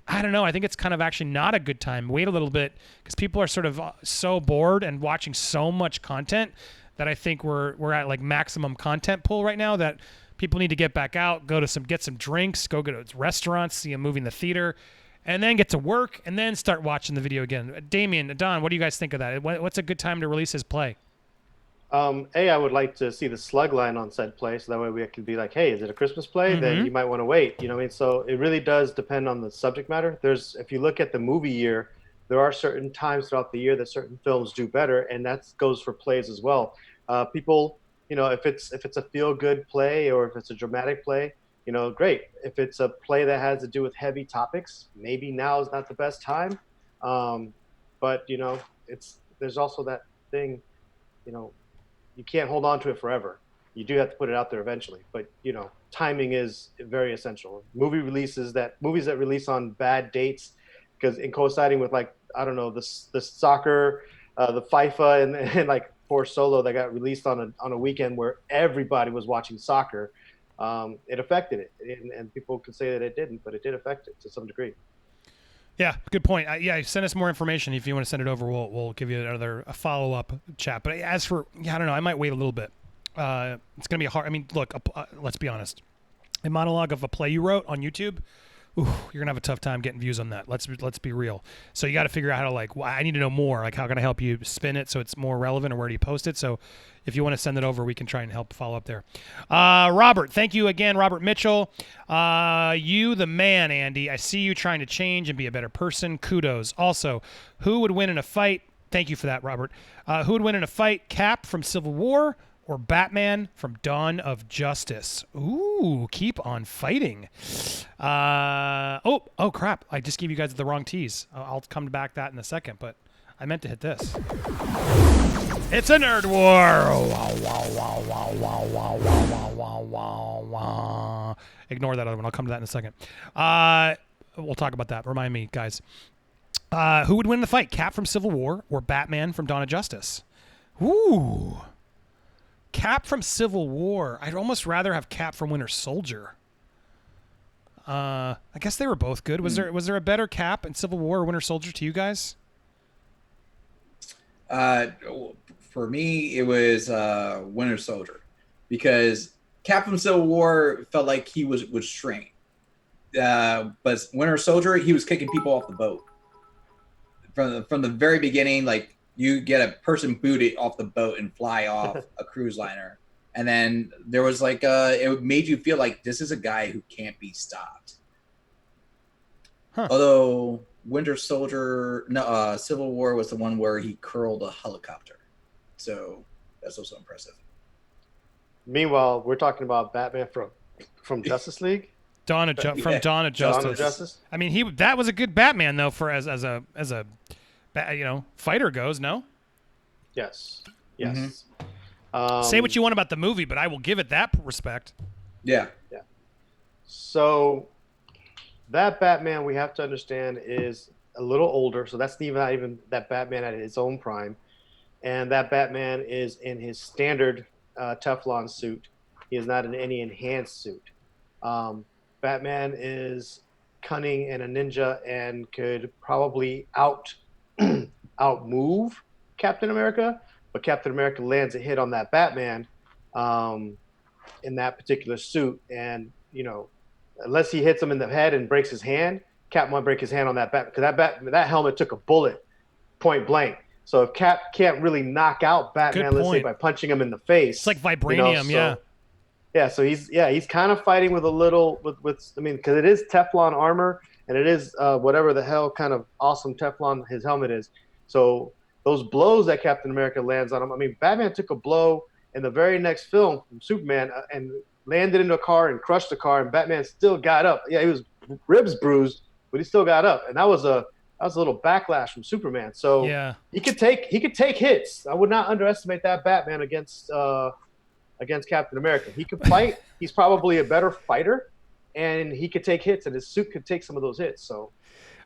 I don't know. I think it's kind of actually not a good time. Wait a little bit because people are sort of so bored and watching so much content that I think we're at like maximum content pool right now that people need to get back out, get some drinks, go to restaurants, see a movie in the theater, and then get to work and then start watching the video again. Damian, Adan, what do you guys think of that? What's a good time to release his play? I would like to see the slug line on said play, so that way we can be like, hey, is it a Christmas play? Mm-hmm. Then you might want to wait. You know what I mean? So it really does depend on the subject matter. If you look at the movie year, there are certain times throughout the year that certain films do better, and that goes for plays as well. People, you know, if it's a feel-good play or if it's a dramatic play, you know, great. If it's a play that has to do with heavy topics, maybe now is not the best time. But you know, there's also that thing, you know. You can't hold on to it forever. You do have to put it out there eventually. But, you know, timing is very essential. Movies that release on bad dates, because in coinciding with, like, I don't know, the soccer, the FIFA, and like poor Solo that got released on a weekend where everybody was watching soccer, it affected it. And people could say that it didn't, but it did affect it to some degree. Yeah, good point. Send us more information if you want to send it over. We'll give you a follow-up chat. But as for, I don't know, I might wait a little bit. It's going to be hard. I mean, look, let's be honest. A monologue of a play you wrote on YouTube, you're going to have a tough time getting views on that. Let's be real. So you got to figure out how to, like, I need to know more. Like, how can I help you spin it so it's more relevant, or where do you post it? So if you want to send it over, we can try and help follow up there. Robert, thank you again, Robert Mitchell. You the man, Andy. I see you trying to change and be a better person. Kudos. Also, who would win in a fight? Thank you for that, Robert. Who would win in a fight? Cap from Civil War or Batman from Dawn of Justice? Ooh, keep on fighting. Oh, crap. I just gave you guys the wrong tease. I'll come back to that in a second, but I meant to hit this. It's a nerd war. Ignore that other one. I'll come to that in a second. We'll talk about that. Remind me, guys. Who would win the fight? Cap from Civil War or Batman from Dawn of Justice? Ooh. Cap from Civil War. I'd almost rather have Cap from Winter Soldier. I guess they were both good. Was there a better Cap in Civil War or Winter Soldier to you guys? For me, it was Winter Soldier, because Cap from Civil War felt like he was trained. But Winter Soldier, he was kicking people off the boat from the very beginning. Like, you get a person booted off the boat and fly off a cruise liner. And then there was like, it made you feel like this is a guy who can't be stopped. Huh. Although Civil War was the one where he curled a helicopter. So that's also impressive. Meanwhile, we're talking about Batman from Justice League. Dawn of Justice. Dawn of Justice. I mean, that was a good Batman though, for as a fighter goes. No. Yes. Mm-hmm. Say what you want about the movie, but I will give it that respect. Yeah. So that Batman, we have to understand, is a little older. So that's not even that Batman at his own prime. And that Batman is in his standard Teflon suit. He is not in any enhanced suit. Batman is cunning and a ninja and could probably outmove Captain America, but Captain America lands a hit on that Batman in that particular suit. And, unless he hits him in the head and breaks his hand, Cap might break his hand on that Batman, because that helmet took a bullet point blank. So if Cap can't really knock out Batman, let's say by punching him in the face, it's like vibranium, So he's kind of fighting with a little because it is Teflon armor and it is whatever the hell kind of awesome Teflon his helmet is. So those blows that Captain America lands on him. Batman took a blow in the very next film from Superman and landed into a car and crushed the car, and Batman still got up. Yeah, he was ribs bruised, but he still got up, and that was a little backlash from Superman. So he could take hits. I would not underestimate that Batman against Captain America. He could fight. He's probably a better fighter, and he could take hits, and his suit could take some of those hits. So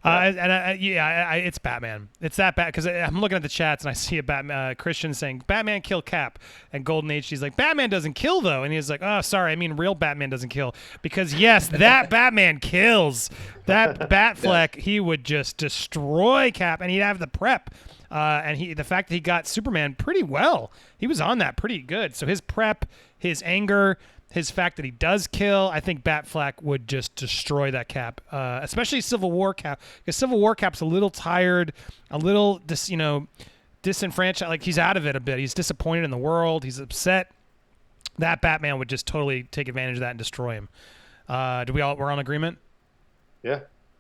It's Batman. It's that bad because I'm looking at the chats and I see a Batman Christian saying Batman kill Cap, and Golden Age she's like Batman doesn't kill though, and he's like, oh sorry, I mean real Batman doesn't kill, because yes, that Batman kills. That Batfleck, he would just destroy Cap, and he'd have the prep. And the fact that he got Superman pretty well, he was on that pretty good. So his prep, his anger, his fact that he does kill, I think Batfleck would just destroy that Cap, especially Civil War Cap, because Civil War Cap's a little tired, a little disenfranchised, like he's out of it a bit. He's disappointed in the world. He's upset. That Batman would just totally take advantage of that and destroy him. We're on agreement? Yeah.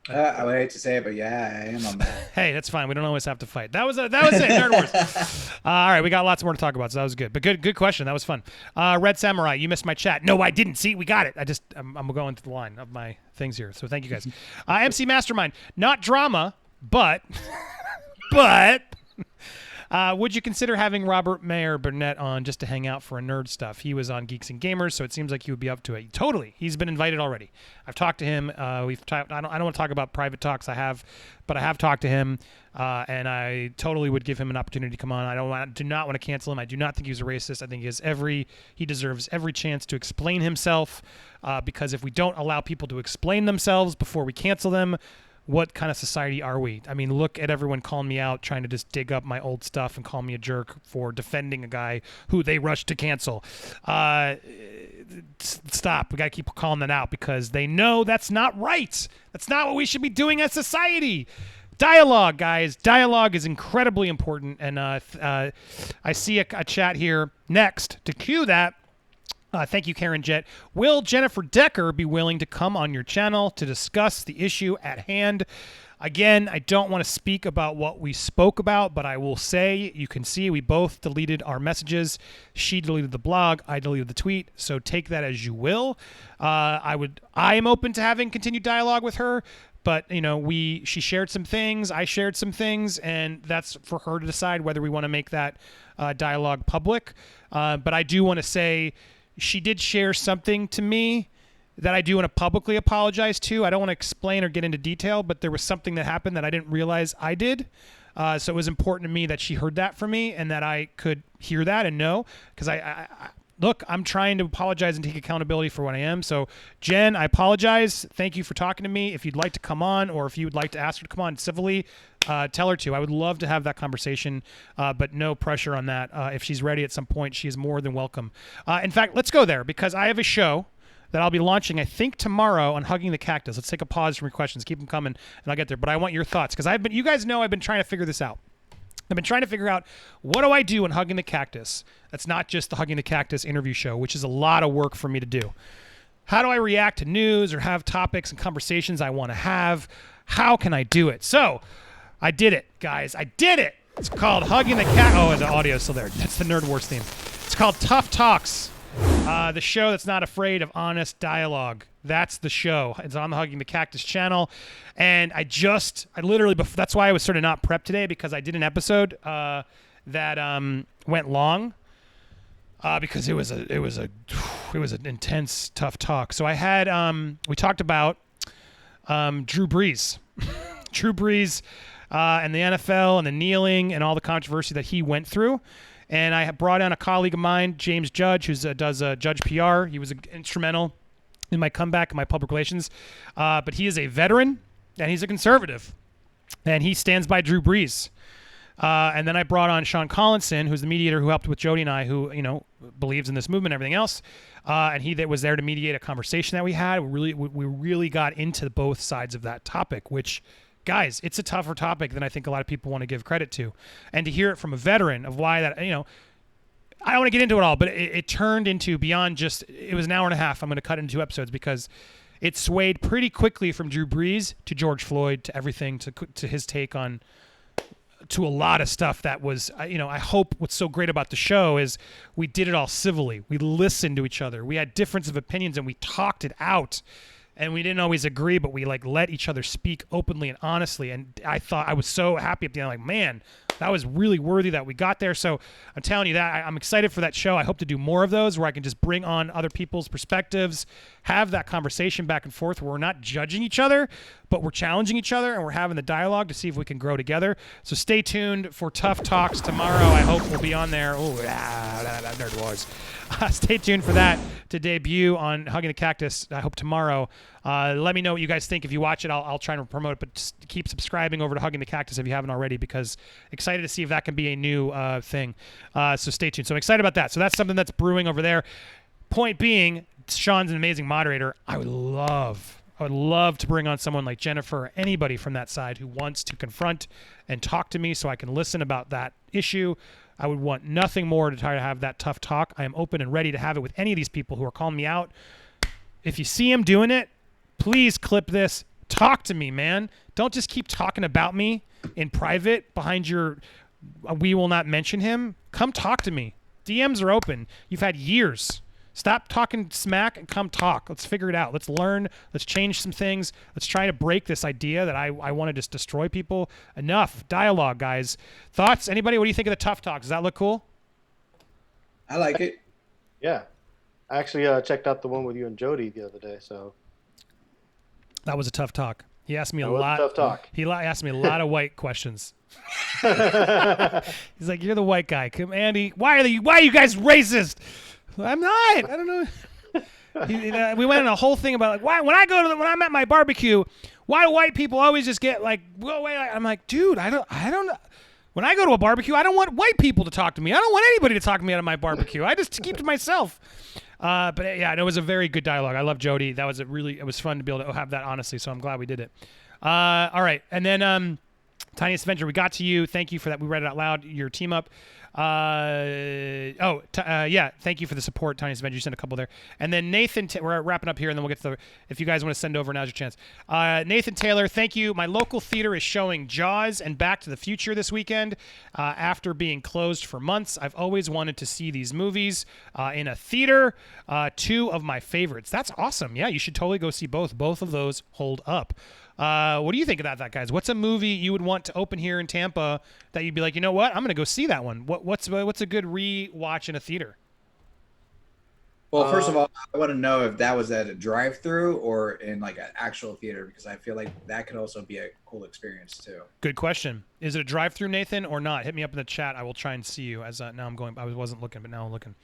I would hate to say it, but yeah, I am on that. Hey, that's fine. We don't always have to fight. That was it. Nerd Wars. All right, we got lots more to talk about, so that was good. But good question. That was fun. Red Samurai, you missed my chat. No, I didn't. See, we got it. I'm going through the line of my things here. So thank you guys. MC Mastermind, not drama, but would you consider having Robert Mayer Burnett on just to hang out for a nerd stuff? He was on Geeks and Gamers, so it seems like he would be up to it. Totally. He's been invited already. I've talked to him. I don't want to talk about private talks I have talked to him, and I totally would give him an opportunity to come on. I do not want to cancel him. I do not think he's a racist. I think he deserves every chance to explain himself, because if we don't allow people to explain themselves before we cancel them, what kind of society are we? I mean, look at everyone calling me out, trying to just dig up my old stuff and call me a jerk for defending a guy who they rushed to cancel. Stop. We got to keep calling that out because they know that's not right. That's not what we should be doing as society. Dialogue, guys. Dialogue is incredibly important. And I see a chat here next to cue that. Thank you, Karen Jett. Will Jennifer Decker be willing to come on your channel to discuss the issue at hand? Again, I don't want to speak about what we spoke about, but I will say, you can see we both deleted our messages. She deleted the blog, I deleted the tweet, so take that as you will. I am open to having continued dialogue with her, but she shared some things, I shared some things, and that's for her to decide whether we want to make that dialogue public. But I do want to say, she did share something to me that I do want to publicly apologize to. I don't want to explain or get into detail, but there was something that happened that I didn't realize I did. So it was important to me that she heard that from me and that I could hear that and know. Because look, I'm trying to apologize and take accountability for what I am. So Jen, I apologize. Thank you for talking to me. If you'd like to come on, or if you would like to ask her to come on civilly, tell her to. I would love to have that conversation, but no pressure on that. If she's ready at some point, she is more than welcome. In fact, let's go there because I have a show that I'll be launching, I think, tomorrow on Hugging the Cactus. Let's take a pause from your questions. Keep them coming, and I'll get there. But I want your thoughts because you guys know I've been trying to figure this out. I've been trying to figure out, what do I do in Hugging the Cactus? That's not just the Hugging the Cactus interview show, which is a lot of work for me to do. How do I react to news or have topics and conversations I want to have? How can I do it? So I did it, guys. I did it. It's called Hugging the Cat. Oh, the audio's still there. That's the Nerd Wars theme. It's called Tough Talks, the show that's not afraid of honest dialogue. That's the show. It's on the Hugging the Cactus channel. And I literally, that's why I was sort of not prepped today, because I did an episode that went long because it was an intense, tough talk. So I had, we talked about Drew Brees. Drew Brees and the NFL and the kneeling and all the controversy that he went through. And I have brought on a colleague of mine, James Judge, who does Judge PR. He was instrumental in my comeback and my public relations. But he is a veteran, and he's a conservative. And he stands by Drew Brees. And then I brought on Sean Collinson, who's the mediator who helped with Jody and I, who believes in this movement and everything else. And he was there to mediate a conversation that we had. We really got into both sides of that topic, which, guys, it's a tougher topic than I think a lot of people want to give credit to. And to hear it from a veteran of why that, I don't want to get into it all, but it turned into beyond just, it was an hour and a half. I'm going to cut it into 2 episodes because it swayed pretty quickly from Drew Brees to George Floyd to everything, to his take on, to a lot of stuff that was, I hope what's so great about the show is we did it all civilly. We listened to each other. We had difference of opinions and we talked it out. And we didn't always agree, but we let each other speak openly and honestly. And I was so happy at the end, man, that was really worthy that we got there. So I'm telling you that I'm excited for that show. I hope to do more of those where I can just bring on other people's perspectives, have that conversation back and forth where we're not judging each other, but we're challenging each other and we're having the dialogue to see if we can grow together. So stay tuned for Tough Talks tomorrow. I hope we'll be on there. Oh, Nerd Wars. Stay tuned for that to debut on Hugging the Cactus. I hope tomorrow. Let me know what you guys think. If you watch it, I'll try to promote it, but just keep subscribing over to Hugging the Cactus if you haven't already, because excited to see if that can be a new thing. So stay tuned. So I'm excited about that. So that's something that's brewing over there. Point being, Sean's an amazing moderator. I would love to bring on someone like Jennifer or anybody from that side who wants to confront and talk to me so I can listen about that issue. I would want nothing more to try to have that tough talk. I am open and ready to have it with any of these people who are calling me out. If you see him doing it, please clip this. Talk to me, man. Don't just keep talking about me in private behind your we will not mention him. Come talk to me. DMs are open. You've had years. Stop talking smack and come talk. Let's figure it out. Let's learn. Let's change some things. Let's try to break this idea that I want to just destroy people. Enough dialogue, guys. Thoughts? Anybody? What do you think of the Tough Talk? Does that look cool? I like it. Yeah. I actually checked out the one with you and Jody the other day. So that was a tough talk. He asked me a was lot. Tough talk. He asked me a lot of white questions. He's like, "You're the white guy, come, Andy. Why are you guys racist?" I'm not. I don't know. We went in a whole thing about like why when I'm at my barbecue, why do white people always just get like go away? I'm like, dude, I don't know. When I go to a barbecue, I don't want white people to talk to me. I don't want anybody to talk to me at my barbecue. I just keep to myself. But yeah, it was a very good dialogue. I love Jody. It was fun to be able to have that honestly. So I'm glad we did it. All right, and then Tiniest Avenger, we got to you. Thank you for that. We read it out loud. Your team up. Yeah. Thank you for the support, Tiniest Avenger. You sent a couple there. And then Nathan, we're wrapping up here, and then we'll get to if you guys want to send over, now's your chance. Nathan Taylor, thank you. My local theater is showing Jaws and Back to the Future this weekend. After being closed for months, I've always wanted to see these movies in a theater. Two of my favorites. That's awesome. Yeah, you should totally go see both. Both of those hold up. What do you think about that, guys? What's a movie you would want to open here in Tampa that you'd be like, you know what, I'm going to go see that one? What's a good re-watch in a theater? Well, first of all, I want to know if that was at a drive-through or in like an actual theater, because I feel like that could also be a cool experience too. Good question. Is it a drive-through, Nathan, or not? Hit me up in the chat. I will try and see you. As now I'm going. I wasn't looking, but now I'm looking.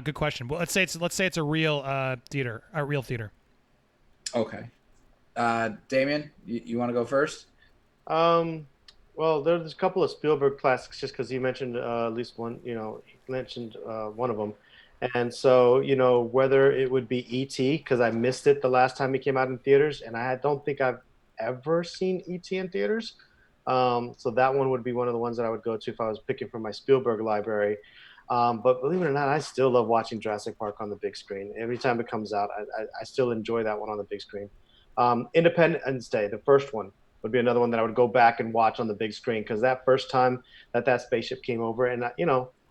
Good question. Well, let's say it's a real theater. A real theater. Okay. Damian, you want to go first? Well, there's a couple of Spielberg classics just because you mentioned at least one, he mentioned one of them. And so, whether it would be E.T., because I missed it the last time he came out in theaters, and I don't think I've ever seen E.T. in theaters. So that one would be one of the ones that I would go to if I was picking from my Spielberg library. But believe it or not, I still love watching Jurassic Park on the big screen. Every time it comes out, I still enjoy that one on the big screen. Independence Day, the first one, would be another one that I would go back and watch on the big screen, because that first time that spaceship came over, and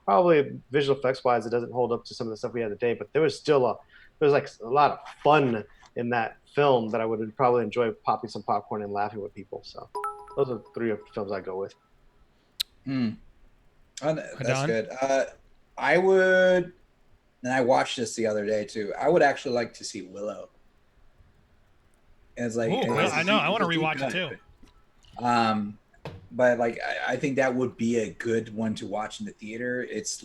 probably visual effects wise, it doesn't hold up to some of the stuff we had today, but there was still like a lot of fun in that film that I would probably enjoy popping some popcorn and laughing with people. So those are three of the films I go with. Oh, that's good. I would, and I watched this the other day too. I would actually like to see Willow. It's like, I know. I want to rewatch it too. But like, I think that would be a good one to watch in the theater. It's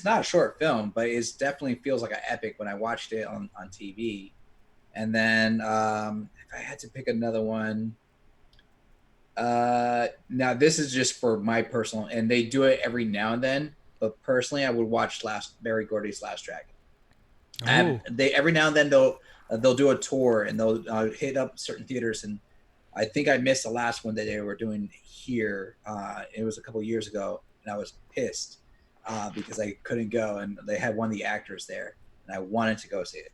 not a short film, but it definitely feels like an epic when I watched it on TV. And then if I had to pick another one, now this is just for my personal, and they do it every now and then. But personally, I would watch Barry Gordy's Last Dragon. They every now and then they'll do a tour and they'll hit up certain theaters, and I think I missed the last one that they were doing here. It was a couple of years ago, and I was pissed because I couldn't go, and they had one of the actors there, and I wanted to go see it.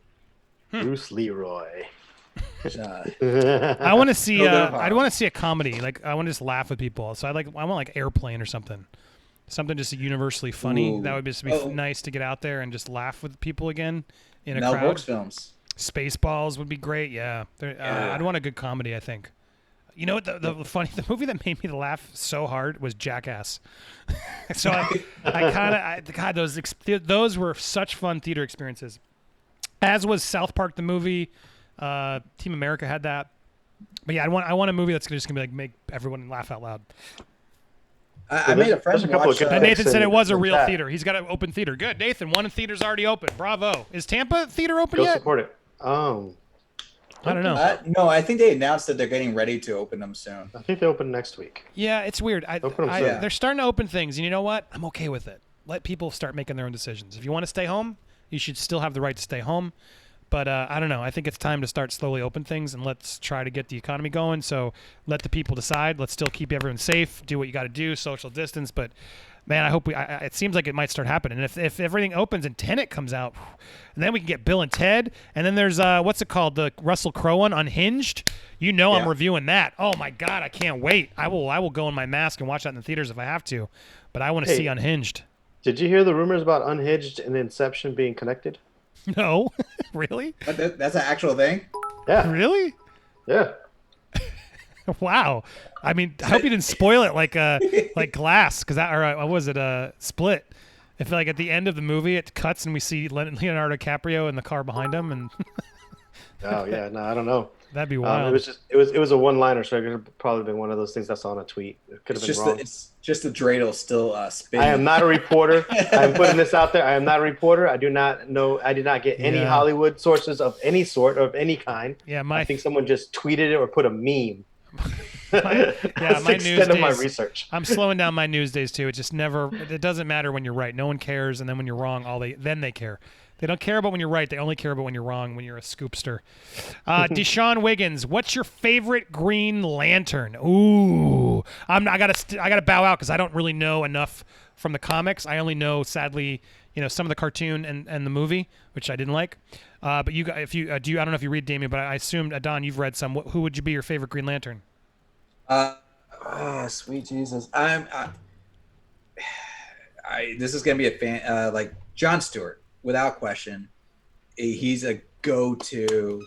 Bruce Leroy. I want to see. I'd want to see a comedy. Like I want to just laugh with people. So I want like Airplane or something. Something just universally funny. Ooh. That would just be nice to get out there and just laugh with people again in a crowd. Mel Brooks films. Spaceballs would be great. Yeah. I'd want a good comedy, I think. You know what? The movie that made me laugh so hard was Jackass. So God, those were such fun theater experiences. As was South Park the movie. Team America had that. But yeah, I want a movie that's just gonna be like make everyone laugh out loud. I made a friend watch. Nathan said it was a real theater. He's got an open theater. Good, Nathan. One theater's already open. Bravo. Is Tampa theater open yet? Go support it. I don't know. No, I think they announced that they're getting ready to open them soon. I think they open next week. Yeah, it's weird. They're starting to open things, and you know what? I'm okay with it. Let people start making their own decisions. If you want to stay home, you should still have the right to stay home. But I don't know. I think it's time to start slowly open things, and let's try to get the economy going. So let the people decide. Let's still keep everyone safe. Do what you got to do, social distance. But man, I hope it seems like it might start happening. And if everything opens and Tenet comes out, and then we can get Bill and Ted, and then there's what's it called, the Russell Crowe one, Unhinged. I'm reviewing that. Oh my God, I can't wait. I will go in my mask and watch that in the theaters if I have to. But I want to see Unhinged. Did you hear the rumors about Unhinged and Inception being connected? No, really? That's an actual thing? Yeah. Really? Yeah. Wow. I mean, I hope you didn't spoil it like Glass, because what was it? Split. I feel like at the end of the movie, it cuts and we see Leonardo DiCaprio in the car behind him, and oh yeah, no, I don't know. That'd be wild. It was a one-liner, so it could have probably been one of those things that's on a tweet. It could have been wrong. It's just the dreidel still spinning. I am not a reporter. I'm putting this out there. I am not a reporter. I do not know. I did not get any Hollywood sources of any sort or of any kind. Yeah, I think someone just tweeted it or put a meme. my news days. Of my research. I'm slowing down my news days too. It just never. It doesn't matter when you're right. No one cares, and then when you're wrong, then they care. They don't care about when you're right. They only care about when you're wrong, when you're a scoopster. Deshaun Wiggins, what's your favorite Green Lantern? Ooh, I gotta bow out because I don't really know enough from the comics. I only know, sadly, some of the cartoon and the movie, which I didn't like. But you, if you do, I don't know if you read Damian, but I assumed Adan, you've read some. Who would you be your favorite Green Lantern? Sweet Jesus, this is gonna be a fan like Jon Stewart. Without question, he's a go-to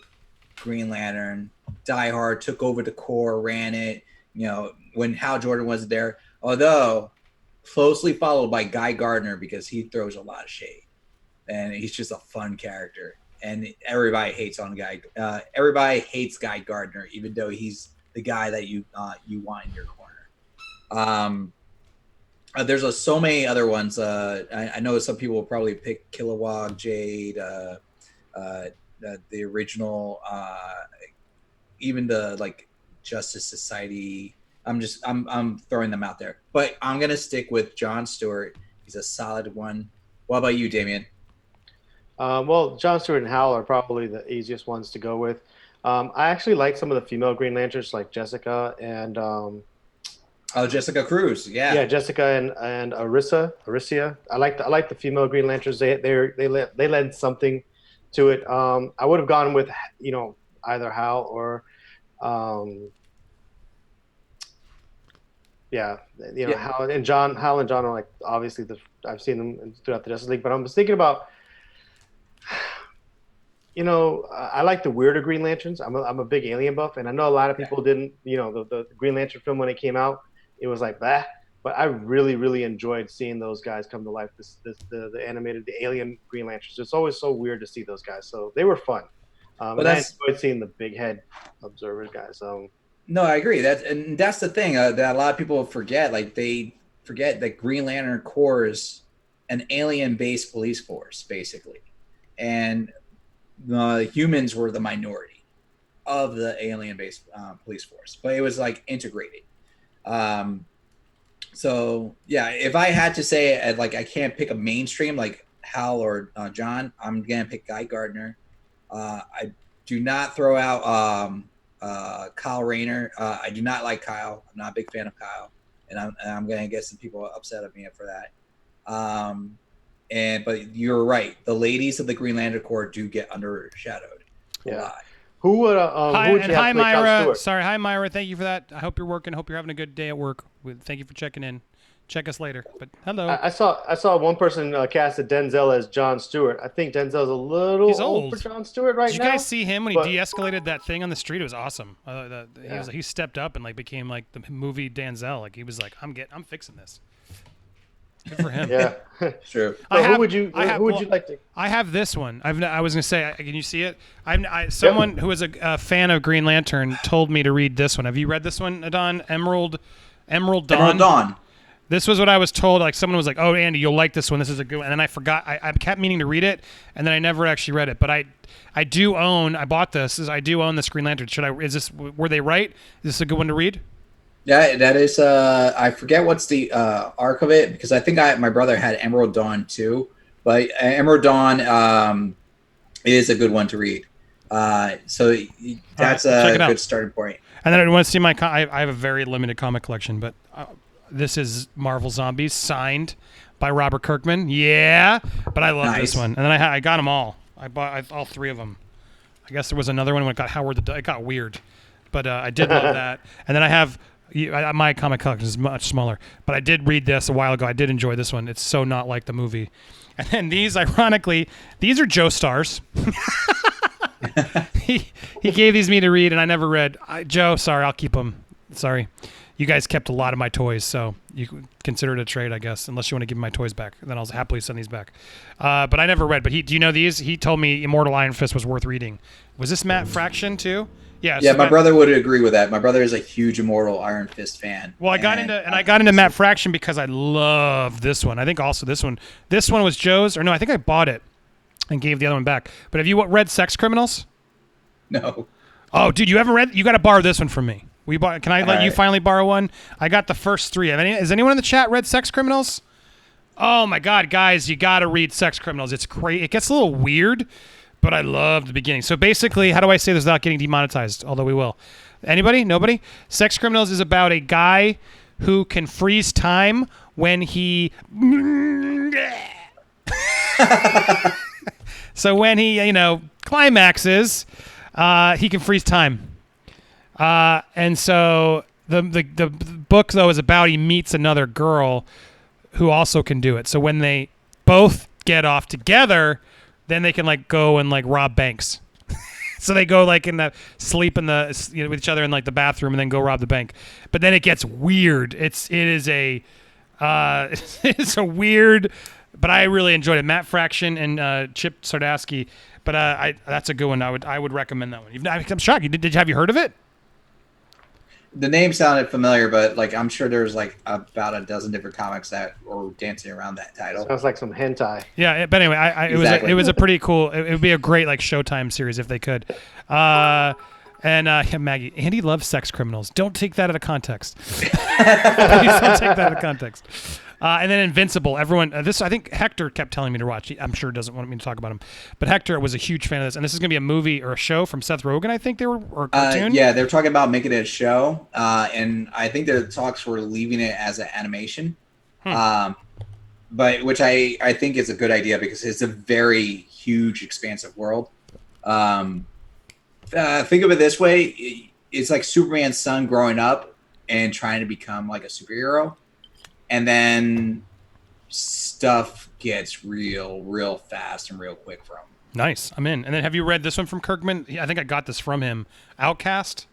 Green Lantern. Die Hard, took over the core, ran it. When Hal Jordan wasn't there, although closely followed by Guy Gardner because he throws a lot of shade, and he's just a fun character. And everybody hates Guy Gardner, even though he's the guy that you want in your corner. There's so many other ones. I know some people will probably pick Kilowog, Jade, the original, even the Justice Society. I'm throwing them out there, but I'm gonna stick with Jon Stewart. He's a solid one. What about you, Damian? Well, Jon Stewart and Hal are probably the easiest ones to go with. I actually like some of the female Green Lanterns, like Jessica and. Jessica Cruz, yeah. Yeah, Jessica and Aricia. I like the female Green Lanterns. They lend something to it. I would have gone with either Hal or Hal and John. Hal and John are like obviously I've seen them throughout the Justice League, but I was thinking about I like the weirder Green Lanterns. I'm a big Alien buff, and I know a lot of people didn't. The Green Lantern film when it came out. It was like that, but I really, really enjoyed seeing those guys come to life. The animated, the Alien Green Lanterns. It's always so weird to see those guys. So they were fun. But I enjoyed seeing the big head observer guys. No, I agree. That's the thing that a lot of people forget. Like they forget that Green Lantern Corps is an alien-based police force, basically, and the humans were the minority of the alien-based police force, but it was integrated. So yeah, if I had to say I can't pick a mainstream like Hal or John, I'm gonna pick Guy Gardner. I do not throw out Kyle Rayner. I do not like Kyle. I'm not a big fan of Kyle, and I'm gonna get some people upset at me for that. But you're right. The ladies of the Green Lantern Corps do get undershadowed a lot. Who would hi Myra. Sorry, hi Myra. Thank you for that. I hope you're working. Hope you're having a good day at work. Thank you for checking in. check us later. But hello. I saw one person casted Denzel as Jon Stewart. I think Denzel's a little He's old old for Jon Stewart right now. Did you guys see him when he de-escalated that thing on the street? It was awesome. He stepped up and like became like the movie Denzel. Like he was like, I'm fixing this. Good for him. Yeah, true. Who would you like to? I have this one. I was gonna say, can you see it? Someone who is a fan of Green Lantern told me to read this one. Have you read this one, Adan? Emerald Dawn. This was what I was told. Like someone was like, "Oh, Andy, you'll like this one. This is a good one." And then I forgot. I kept meaning to read it, and then I never actually read it. But I do own. I bought this. I do own this Green Lantern. Were they right? Is this a good one to read? Yeah, that is. I forget what's the arc of it because I think my brother had Emerald Dawn too. But Emerald Dawn is a good one to read. So that's a good starting point. And then I want to see I have a very limited comic collection, but this is Marvel Zombies signed by Robert Kirkman. Yeah, but I love this one. And then I got them all. I bought all three of them. I guess there was another one when it got it got weird, but I did love that. And then I have. My comic collection is much smaller, but I did read this a while ago. I did enjoy this one. It's so not like the movie. And then these, ironically, these are Joe Stars. he gave these me to read, and I never read. Joe, sorry, I'll keep them. Sorry. You guys kept a lot of my toys, so you could consider it a trade, I guess, unless you want to give me my toys back. Then I'll happily send these back. But I never read. But do you know these? He told me Immortal Iron Fist was worth reading. Was this Matt Fraction, too? Yeah, so my brother would agree with that. My brother is a huge Immortal Iron Fist fan. Well, I got into Matt Fraction because I love this one. I think also this one was Joe's, or no, I think I bought it and gave the other one back. But have you read Sex Criminals? No. Oh, dude, you haven't read? You got to borrow this one from me. Can I let you finally borrow one? I got the first three. Has anyone in the chat read Sex Criminals? Oh my God, guys, you got to read Sex Criminals. It's great. It gets a little weird. But I love the beginning. So basically, how do I say this without getting demonetized? Although we will. Anybody? Nobody? Sex Criminals is about a guy who can freeze time when he... So when he, climaxes, he can freeze time. And so the book, though, is about he meets another girl who also can do it. So when they both get off together... Then they can go and rob banks. So they go sleep with each other in the bathroom and then go rob the bank. But then it gets weird. It is a weird, but I really enjoyed it. Matt Fraction and Chip Sardasky. But that's a good one. I would recommend that one. I'm shocked. Have you heard of it? The name sounded familiar, but I'm sure there's about a dozen different comics that are dancing around that title. Sounds like some hentai. Yeah, but anyway, it was a pretty cool. It would be a great Showtime series if they could. Maggie, Andy loves Sex Criminals. Don't take that out of context. Please don't take that out of context. And then Invincible. Everyone, I think Hector kept telling me to watch. I'm sure doesn't want me to talk about him, but Hector was a huge fan of this. And this is going to be a movie or a show from Seth Rogen, I think or a cartoon. Yeah, they're talking about making it a show, and I think the talks were leaving it as an animation, but which I think is a good idea because it's a very huge, expansive world. Think of it this way: it's like Superman's son growing up and trying to become a superhero. And then stuff gets real fast and real quick for him. Nice. I'm in. And then have you read this one from Kirkman? I think I got this from him. Outcast?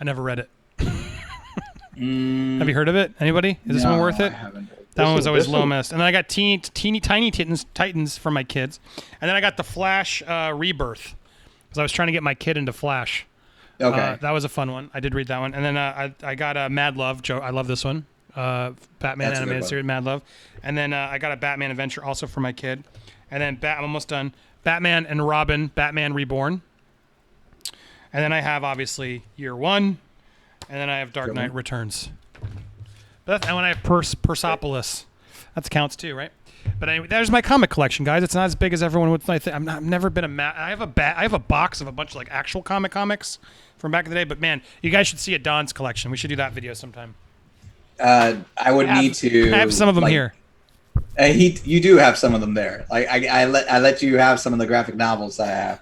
I never read it. Have you heard of it? Anybody? Is this one worth it? I haven't. That one was always low mess. And then I got Tiny Titans for my kids. And then I got the Flash Rebirth because I was trying to get my kid into Flash. Okay. That was a fun one. I did read that one. And then I got Mad Love. Joe, I love this one. Batman animated series, Mad Love. And then I got a Batman adventure also for my kid. And then I'm almost done. Batman and Robin, Batman Reborn. And then I have, obviously, Year One. And then I have Dark Knight Returns. And when I have Persepolis. That counts too, right? But anyway, there's my comic collection, guys. It's not as big as everyone would think. I've never been I have a box of a bunch of actual comics from back in the day. But man, you guys should see Don's collection. We should do that video sometime. I would need to. I have some of them here. You do have some of them there. I let you have some of the graphic novels I have.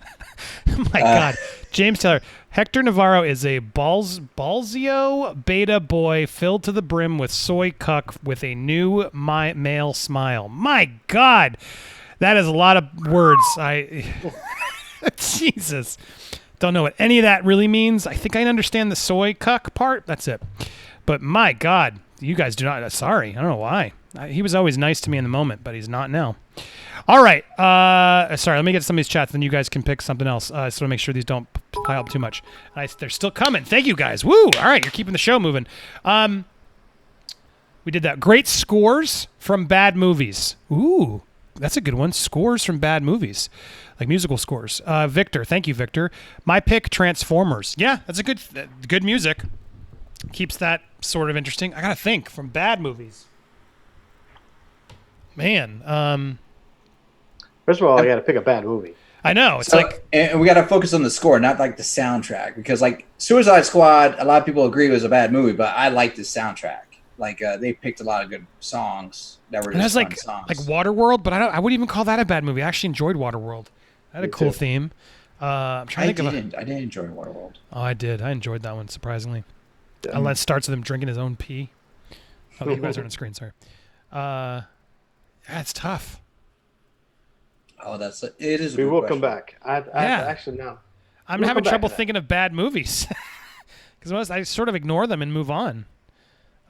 Oh my God, James Taylor. Hector Navarro is a Balzio beta boy filled to the brim with soy cuck with a new male smile. My God, that is a lot of words. Jesus. Don't know what any of that really means. I think I understand the soy cuck part. That's it. But my God, you guys do not. Sorry, I don't know why. He was always nice to me in the moment, but he's not now. All right. Sorry, let me get some of these chats, then you guys can pick something else. I just want to make sure these don't pile up too much. They're still coming. Thank you, guys. Woo! All right, you're keeping the show moving. We did that. Great scores from bad movies. Ooh, that's a good one. Scores from bad movies, like musical scores. Victor, thank you, Victor. My pick, Transformers. Yeah, that's a good music. Keeps that sort of interesting. I gotta think from bad movies. Man, first of all, I got to pick a bad movie. I know. It's and we got to focus on the score, not like the soundtrack, because like Suicide Squad, a lot of people agree was a bad movie, but I like the soundtrack. Like they picked a lot of good songs that were just fun songs. Like Waterworld, but I wouldn't even call that a bad movie. I actually enjoyed Waterworld. I had a cool theme. I'm trying to think I did enjoy Waterworld. Oh, I did. I enjoyed that one surprisingly. Unless it starts with him drinking his own pee. Oh, you guys are on the screen. Sorry. That's tough. Oh, it is. We will come back. Actually, no. I'm having trouble thinking of bad movies because I sort of ignore them and move on.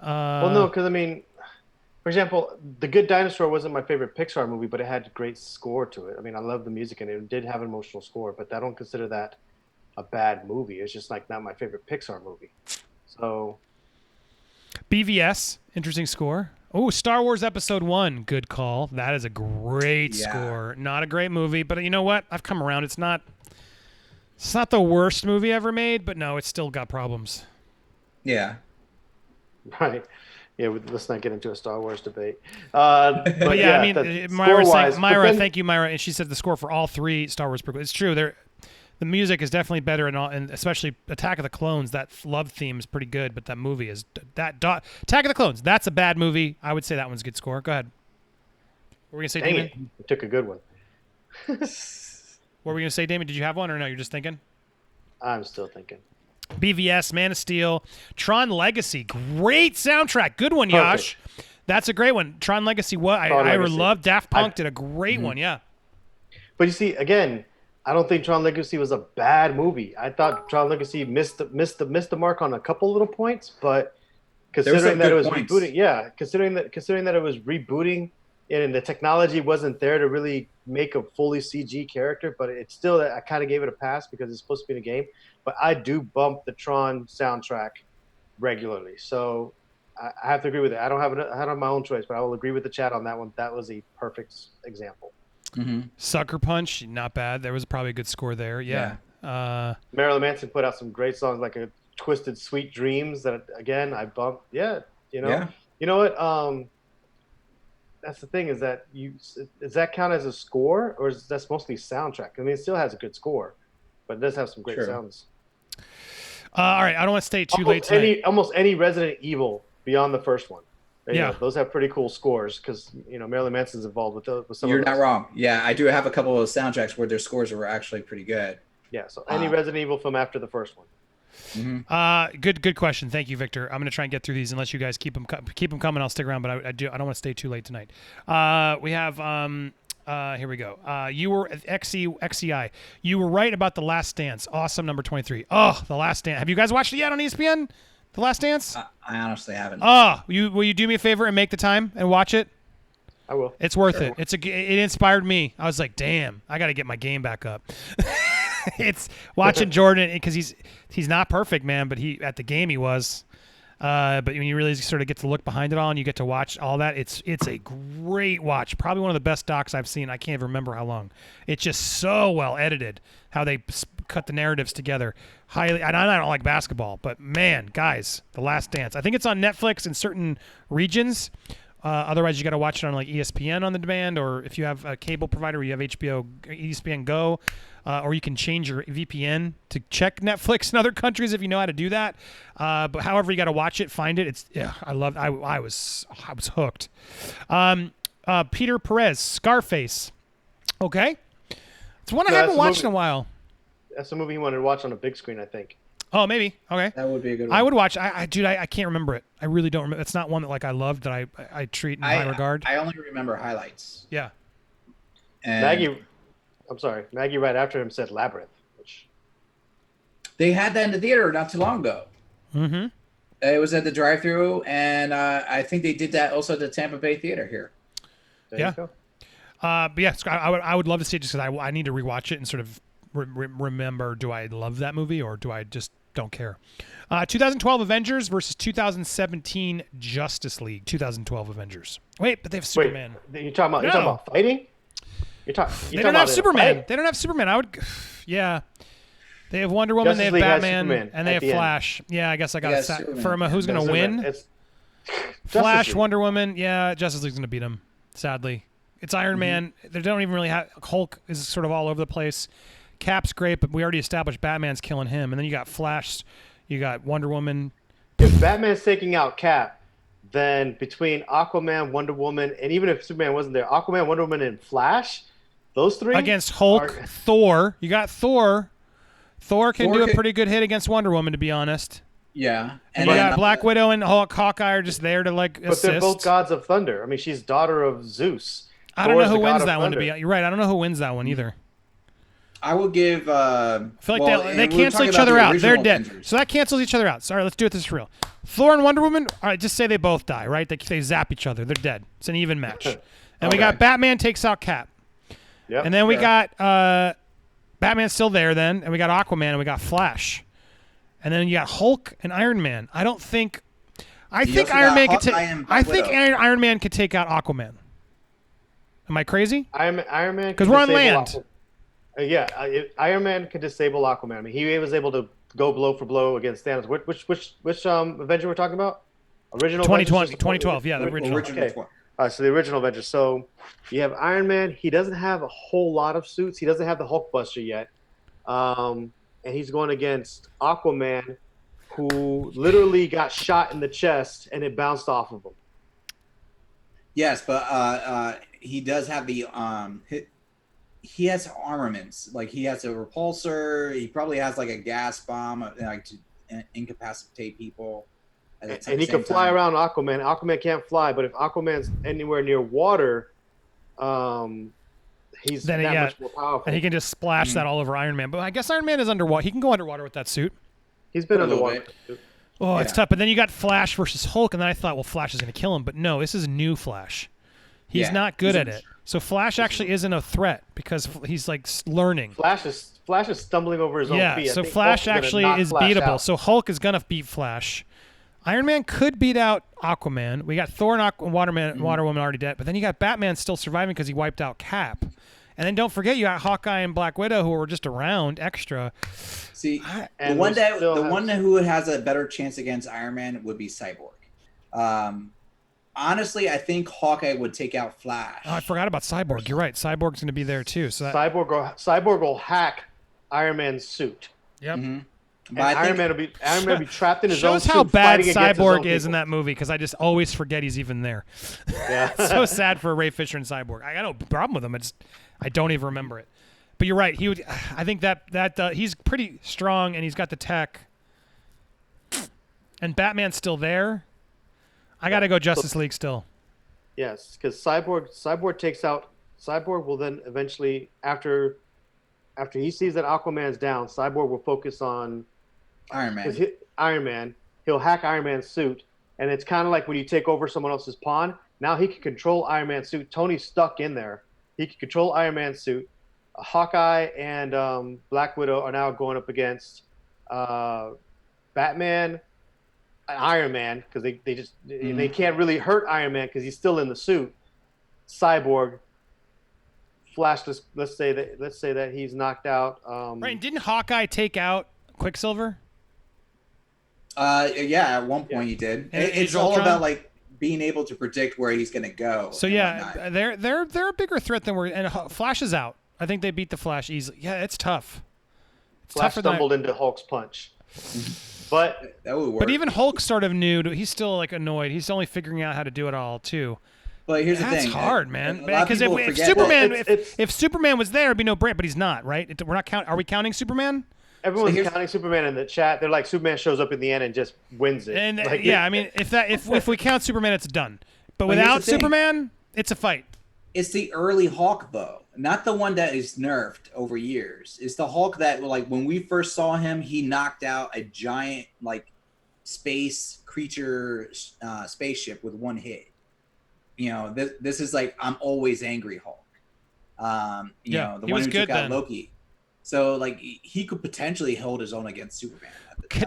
Well, no, because I mean, for example, The Good Dinosaur wasn't my favorite Pixar movie, but it had a great score to it. I mean, I love the music and it did have an emotional score, but I don't consider that a bad movie. It's just like not my favorite Pixar movie. So, BVS, interesting score. Oh, Star Wars Episode 1, good call. That is a great score. Not a great movie, but you know what? I've come around. It's not the worst movie ever made, but no, it's still got problems. Yeah. Right. Yeah, let's not get into a Star Wars debate. But yeah, I mean, Myra, thank you, Myra. And she said the score for all 3 Star Wars prequels. It's true. The music is definitely better, and especially Attack of the Clones. That love theme is pretty good, but that movie is Attack of the Clones. That's a bad movie. I would say that one's a good score. Go ahead. What were we gonna say, Damien? You took a good one. What were we gonna say, Damien? Did you have one, or no? You're just thinking. I'm still thinking. BVS, Man of Steel, Tron Legacy, great soundtrack. Good one, Yash. That's a great one. Tron Legacy. What I love. Daft Punk did a great one. Yeah. But you see, again, I don't think Tron Legacy was a bad movie. I thought Tron Legacy missed the mark on a couple little points, but considering that it was rebooting, considering that it was rebooting and the technology wasn't there to really make a fully CG character, but it's still, I kind of gave it a pass because it's supposed to be in a game. But I do bump the Tron soundtrack regularly, so I have to agree with it. I don't have my own choice, but I will agree with the chat on that one. That was a perfect example. Mm-hmm. Sucker Punch, not bad. There was probably a good score there. Yeah. Marilyn Manson put out some great songs like a Twisted Sweet Dreams that, again, I bumped. Yeah, you know what? That's the thing is that does that count as a score, or is that's mostly soundtrack? I mean, it still has a good score, but it does have some great sounds. All right, I don't want to stay too late tonight. Almost any Resident Evil beyond the first one. You know, those have pretty cool scores because Marilyn Manson's involved with some of those. You're not wrong. Yeah, I do have a couple of soundtracks where their scores were actually pretty good. Yeah, so any Resident Evil film after the first one. Mm-hmm. Good question. Thank you, Victor. I'm going to try and get through these unless you guys keep them coming. I'll stick around, but I don't want to stay too late tonight. We have here we go. You were XEI. You were right about The Last Dance. Awesome, number 23. Oh, The Last Dance. Have you guys watched it yet on ESPN? The Last Dance? I honestly haven't. Oh, will you do me a favor and make the time and watch it? I will. It's worth it. It inspired me. I was like, damn, I got to get my game back up. It's watching Jordan because he's not perfect, man, but at the game he was. But when you really sort of get to look behind it all and you get to watch all that, it's a great watch. Probably one of the best docs I've seen. I can't even remember how long. It's just so well edited how they cut the narratives together. Highly, and I don't like basketball, but man, guys, The Last Dance. I think it's on Netflix in certain regions. Otherwise, you got to watch it on like ESPN on the demand, or if you have a cable provider, you have HBO, ESPN Go, or you can change your VPN to check Netflix in other countries if you know how to do that. But however you got to watch it, find it. I was hooked. Peter Perez, Scarface. Okay, it's one I haven't watched in a while. That's a movie he wanted to watch on a big screen, I think. Oh, maybe. Okay. That would be a good one. I would watch. Dude, I can't remember it. I really don't remember. It's not one that like I loved that I treat in high regard. I only remember highlights. Yeah. And Maggie right after him said Labyrinth, which they had that in the theater not too long ago. Mm-hmm. It was at the drive-thru, and I think they did that also at the Tampa Bay Theater here. there Yeah. you go. But yeah, I would love to see it just because I need to rewatch it and sort of remember, do I love that movie or do I just don't care? 2012 Avengers versus 2017 Justice League. 2012 Avengers. Wait, but they have Superman. Wait, you're talking about fighting? They don't have Superman. They don't have Superman. I would, yeah. They have Wonder Woman, Justice they have League has Batman, Superman and they have at the end. Flash. Yeah, I guess I got Yeah, it. Superman. For who's going to win? It's Flash, League. Wonder Woman. Yeah, Justice League's going to beat him, sadly. It's Iron Man. They don't even really have... Hulk is sort of all over the place. Cap's great, but we already established Batman's killing him. And then you got Flash, you got Wonder Woman. If Batman's taking out Cap, then between Aquaman, Wonder Woman, and even if Superman wasn't there, Aquaman, Wonder Woman, and Flash, those three Against Hulk, Thor. You got Thor. Thor can do a pretty good hit against Wonder Woman, to be honest. Yeah. And you got Black Widow and Hawkeye are just there to like assist. But they're both gods of thunder. I mean, she's daughter of Zeus. I don't know Thor's who the god wins of that one, to be... thunder. You're right. I don't know who wins that one either. I would give... I feel like they cancel each other out. They're dead. So that cancels each other out. Sorry, let's do it this for real. Thor and Wonder Woman, all right, just say they both die, right? They zap each other. They're dead. It's an even match. And we got Batman takes out Cap. Yep, And then we got Batman's still there then, and we got Aquaman and we got Flash. And then you got Hulk and Iron Man. I think Iron Man could take Iron Man could take out Aquaman. Am I crazy? Iron Man. Because we're on land. Iron Man could disable Aquaman. I mean, he was able to go blow for blow against Thanos. Which Avenger we're talking about? Original 2012. Yeah, the original. Okay. So the original Avenger. So you have Iron Man. He doesn't have a whole lot of suits. He doesn't have the Hulkbuster yet. And he's going against Aquaman, who literally got shot in the chest and it bounced off of him. Yes, but he does have the he has armaments. Like he has a repulsor. He probably has like a gas bomb, like to incapacitate people. And he can fly around Aquaman. Aquaman can't fly, but if Aquaman's anywhere near water, he's much more powerful. And he can just splash that all over Iron Man. But I guess Iron Man is underwater. He can go underwater with that suit. He's been underwater. Oh, it's tough. But then you got Flash versus Hulk, and then I thought, well, Flash is going to kill him. But no, this is new Flash. He's not good at it. So Flash actually isn't a threat because he's like learning. Flash is stumbling over his own feet. Yeah, so Flash actually is beatable. So Hulk is going to beat Flash. Iron Man could beat out Aquaman. We got Thor and Wonder Woman already dead. But then you got Batman still surviving because he wiped out Cap. And then don't forget you got Hawkeye and Black Widow who were just around extra. See, the one who has a better chance against Iron Man would be Cyborg. Honestly, I think Hawkeye would take out Flash. Oh, I forgot about Cyborg. You're right. Cyborg's going to be there too. So Cyborg will hack Iron Man's suit. Yep. Mm-hmm. And Iron Man will be trapped in his own suit. Shows how bad Cyborg is in that movie because I just always forget he's even there. Yeah. It's so sad for Ray Fisher and Cyborg. I got no problem with him. I don't even remember it. But you're right. He would. I think that he's pretty strong and he's got the tech. And Batman's still there. I got to go Justice League still. Yes, because Cyborg takes out. Cyborg will then eventually, after he sees that Aquaman's down, Cyborg will focus on Iron Man. Iron Man. He'll hack Iron Man's suit, and it's kind of like when you take over someone else's pawn. Now he can control Iron Man's suit. Tony's stuck in there. He can control Iron Man's suit. Hawkeye and Black Widow are now going up against Batman. Iron Man, because they can't really hurt Iron Man because he's still in the suit. Cyborg, Flash. Let's say that he's knocked out. Right? Didn't Hawkeye take out Quicksilver? Yeah, at one point he did. It's all about like being able to predict where he's going to go. So yeah, they're a bigger threat than we're. And Flash is out. I think they beat the Flash easily. Yeah, it's tough. Flash stumbled into Hulk's punch. But that would work. But even Hulk's sort of new. He's still like annoyed. He's only figuring out how to do it all too. But here's the thing. That's hard, man. A lot of Because people if forget Superman, that. if Superman was there, it'd be no brainer. But he's not, right? We're not count. Are we counting Superman? Everyone's counting Superman in the chat. They're like, Superman shows up in the end and just wins it. And like, yeah, I mean, if we count Superman, it's done. But without Superman, it's a fight. It's the early Hulk, though, not the one that is nerfed over years. It's the Hulk that, like, when we first saw him, he knocked out a giant, like, space creature spaceship with one hit. You know, this is like, I'm always angry Hulk. You know, the one who took out Loki. So, like, he could potentially hold his own against Superman.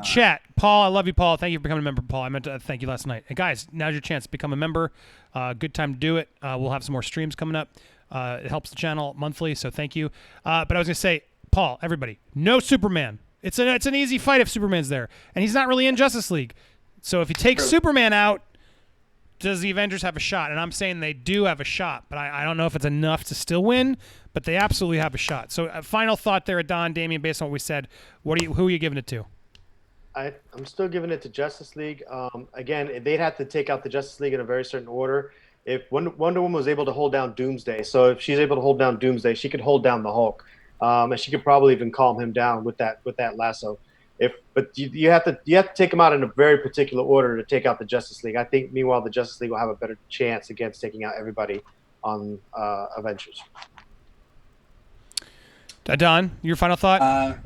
Chat. Paul, I love you, Paul. Thank you for becoming a member, Paul. I meant to thank you last night. And guys, now's your chance to become a member. Good time to do it. We'll have some more streams coming up. It helps the channel monthly, so thank you. But I was going to say, Paul, everybody, no Superman. It's an easy fight if Superman's there. And he's not really in Justice League. So if you take Superman out, does the Avengers have a shot? And I'm saying they do have a shot, but I don't know if it's enough to still win, but they absolutely have a shot. So final thought there, Adan, Damian, based on what we said, who are you giving it to? I'm still giving it to Justice League. Again, they'd have to take out the Justice League in a very certain order. If Wonder Woman was able to hold down Doomsday, so if she's able to hold down Doomsday, she could hold down the Hulk, and she could probably even calm him down with that lasso. But you have to take them out in a very particular order to take out the Justice League. I think, meanwhile, the Justice League will have a better chance against taking out everybody on Avengers. Adan, your final thought?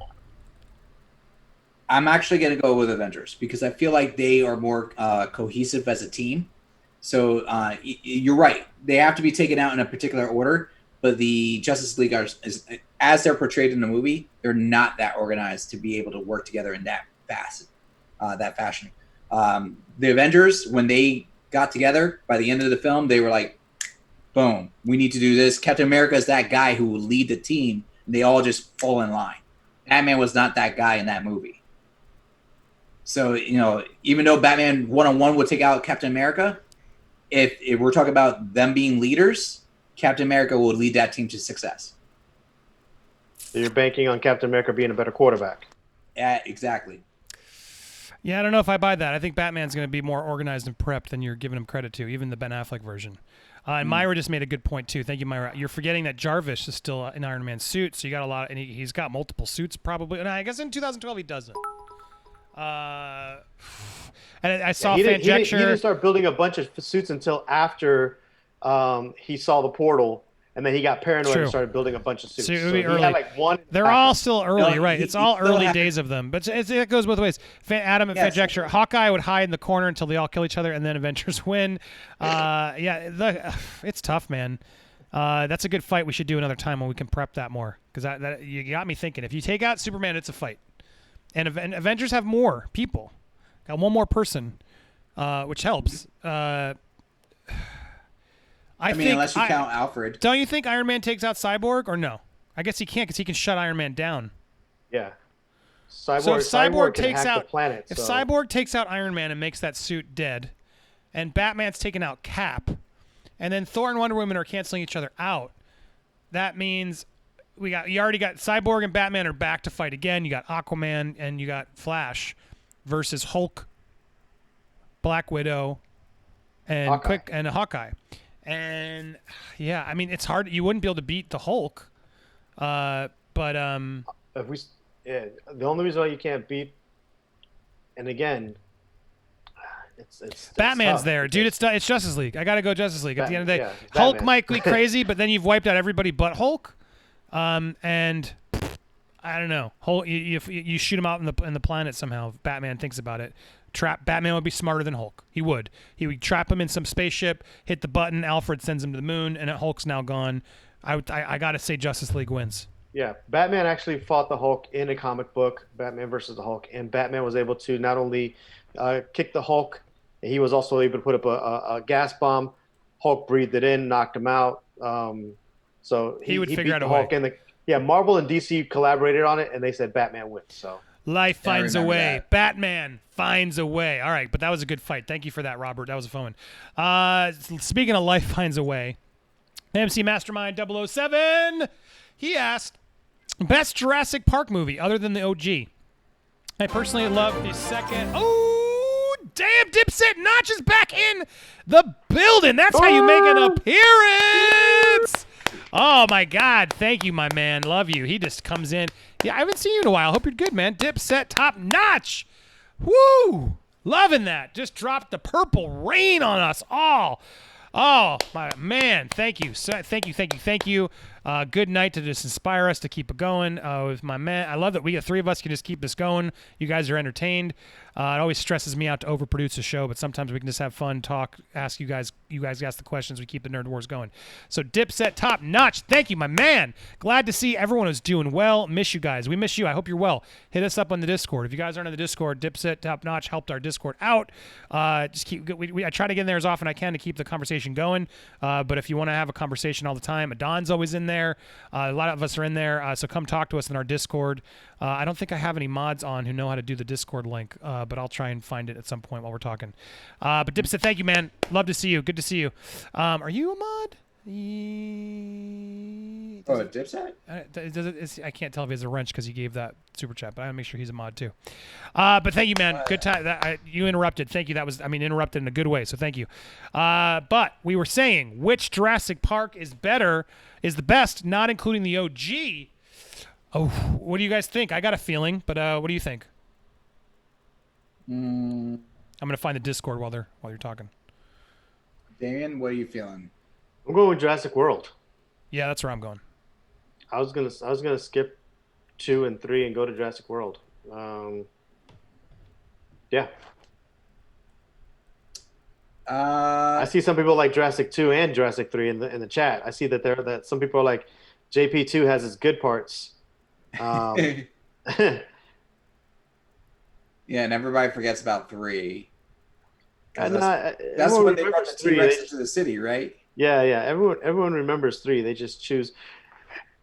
I'm actually going to go with Avengers because I feel like they are more cohesive as a team. So you're right. They have to be taken out in a particular order, but the Justice League as they're portrayed in the movie, they're not that organized to be able to work together in that fashion. The Avengers, when they got together by the end of the film, they were like, boom, we need to do this. Captain America is that guy who will lead the team. And they all just fall in line. Batman was not that guy in that movie. So, you know, even though Batman one-on-one would take out Captain America, if we're talking about them being leaders, Captain America will lead that team to success. So you're banking on Captain America being a better quarterback. Yeah, exactly. Yeah, I don't know if I buy that. I think Batman's going to be more organized and prepped than you're giving him credit to, even the Ben Affleck version. And Myra just made a good point, too. Thank you, Myra. You're forgetting that Jarvis is still in Iron Man's suit, so you got a lot, and he's got multiple suits probably. And I guess in 2012 he doesn't. And I saw fan conjecture. He didn't start building a bunch of suits until after he saw the portal, and then he got paranoid and started building a bunch of suits. So he had like one. They're all still early, right? It's all early days of them, but it goes both ways. Adam and conjecture. Hawkeye would hide in the corner until they all kill each other, and then Avengers win. It's tough, man. That's a good fight. We should do another time when we can prep that more, because you got me thinking. If you take out Superman, it's a fight. And Avengers have more people. Got one more person, which helps. I mean, unless you count Alfred. Don't you think Iron Man takes out Cyborg, or no? I guess he can't because he can shut Iron Man down. Yeah. So if Cyborg takes out the planet, if Cyborg takes out Iron Man and makes that suit dead, and Batman's taking out Cap, and then Thor and Wonder Woman are canceling each other out, that means you already got Cyborg and Batman are back to fight again. You got Aquaman and you got Flash versus Hulk, Black Widow, and Hawkeye. And yeah, I mean, it's hard. You wouldn't be able to beat the Hulk, but the only reason why you can't beat, and again, it's Batman's tough. there, dude. It's Justice League. I gotta go Justice League. At the end of the day, Hulk might be crazy, but then you've wiped out everybody but Hulk. And I don't know. You shoot him out in the planet somehow. If Batman thinks about it. Batman would be smarter than Hulk. He would trap him in some spaceship, hit the button, Alfred sends him to the moon, and Hulk's now gone. I gotta say Justice League wins. Yeah, Batman actually fought the Hulk in a comic book, Batman versus the Hulk, and Batman was able to not only kick the Hulk, he was also able to put up a gas bomb. Hulk breathed it in, knocked him out. So he would figure out a way. Marvel and DC collaborated on it, and they said Batman wins. So life finds a way. Batman finds a way. All right, but that was a good fight. Thank you for that, Robert. That was a fun one. Speaking of life finds a way, MC Mastermind 007, he asked, best Jurassic Park movie other than the OG. I personally love the second. Oh, damn, Dipset Notch is back in the building. That's how you make an appearance. Oh, my God. Thank you, my man. Love you. He just comes in. Yeah, I haven't seen you in a while. Hope you're good, man. Dipset Top Notch. Woo! Loving that. Just dropped the purple rain on us all. Oh, my man. Thank you. So, thank you. Good night to just inspire us to keep it going with my man. I love that we, the three of us, can just keep this going. You guys are entertained. It always stresses me out to overproduce a show, but sometimes we can just have fun, talk, ask you guys ask the questions. We keep the Nerd Wars going. So Dipset Top Notch, thank you, my man. Glad to see everyone is doing well. Miss you guys. We miss you. I hope you're well. Hit us up on the Discord. If you guys aren't on the Discord, Dipset Top Notch helped our Discord out. Just keep. I try to get in there as often as I can to keep the conversation going. But if you want to have a conversation all the time, Adan's always in there. A lot of us are in there. So come talk to us in our Discord. I don't think I have any mods on who know how to do the Discord link, but I'll try and find it at some point while we're talking. But Dipset, thank you, man. Love to see you. Good to see you. Are you a mod? Dipset? I can't tell if he has a wrench because he gave that super chat, but I gotta make sure he's a mod too. But thank you, man. Good time. You interrupted. Thank you. Interrupted in a good way. So thank you. But we were saying which Jurassic Park is the best, not including the OG. Oh, what do you guys think? I got a feeling, but what do you think? I'm gonna find the Discord while you're talking. Damian, what are you feeling? I'm going with Jurassic World. Yeah, that's where I'm going. I was gonna skip 2 and 3 and go to Jurassic World. Yeah. I see some people like Jurassic 2 and Jurassic 3 in the chat. I see that some people are like JP2 has its good parts. Yeah, and everybody forgets about 3. That's when they brought the T-Rex into the city, right? Yeah. Everyone remembers 3. They just choose.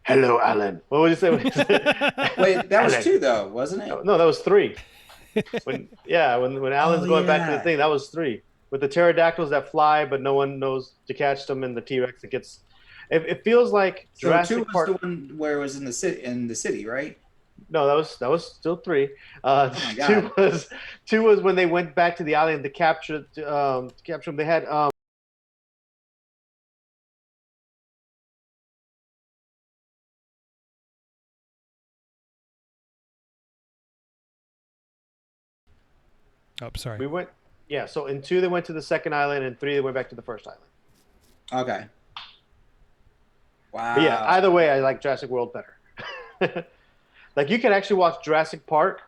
Hello, Alan. What would you say? Wait, that was 2 though, wasn't it? No, that was 3. When Alan's going back to the thing, that was 3. With the pterodactyls that fly, but no one knows to catch them, and the T-Rex that gets. It feels like Jurassic 2 Park. was the one where it was in the city, right? No, that was still 3. Oh my God. 2 was when they went back to the island to capture them. They had Oh, sorry. So in 2 they went to the second island, and 3 they went back to the first island. Okay. Wow. But yeah, either way, I like Jurassic World better. Like, you can actually watch Jurassic Park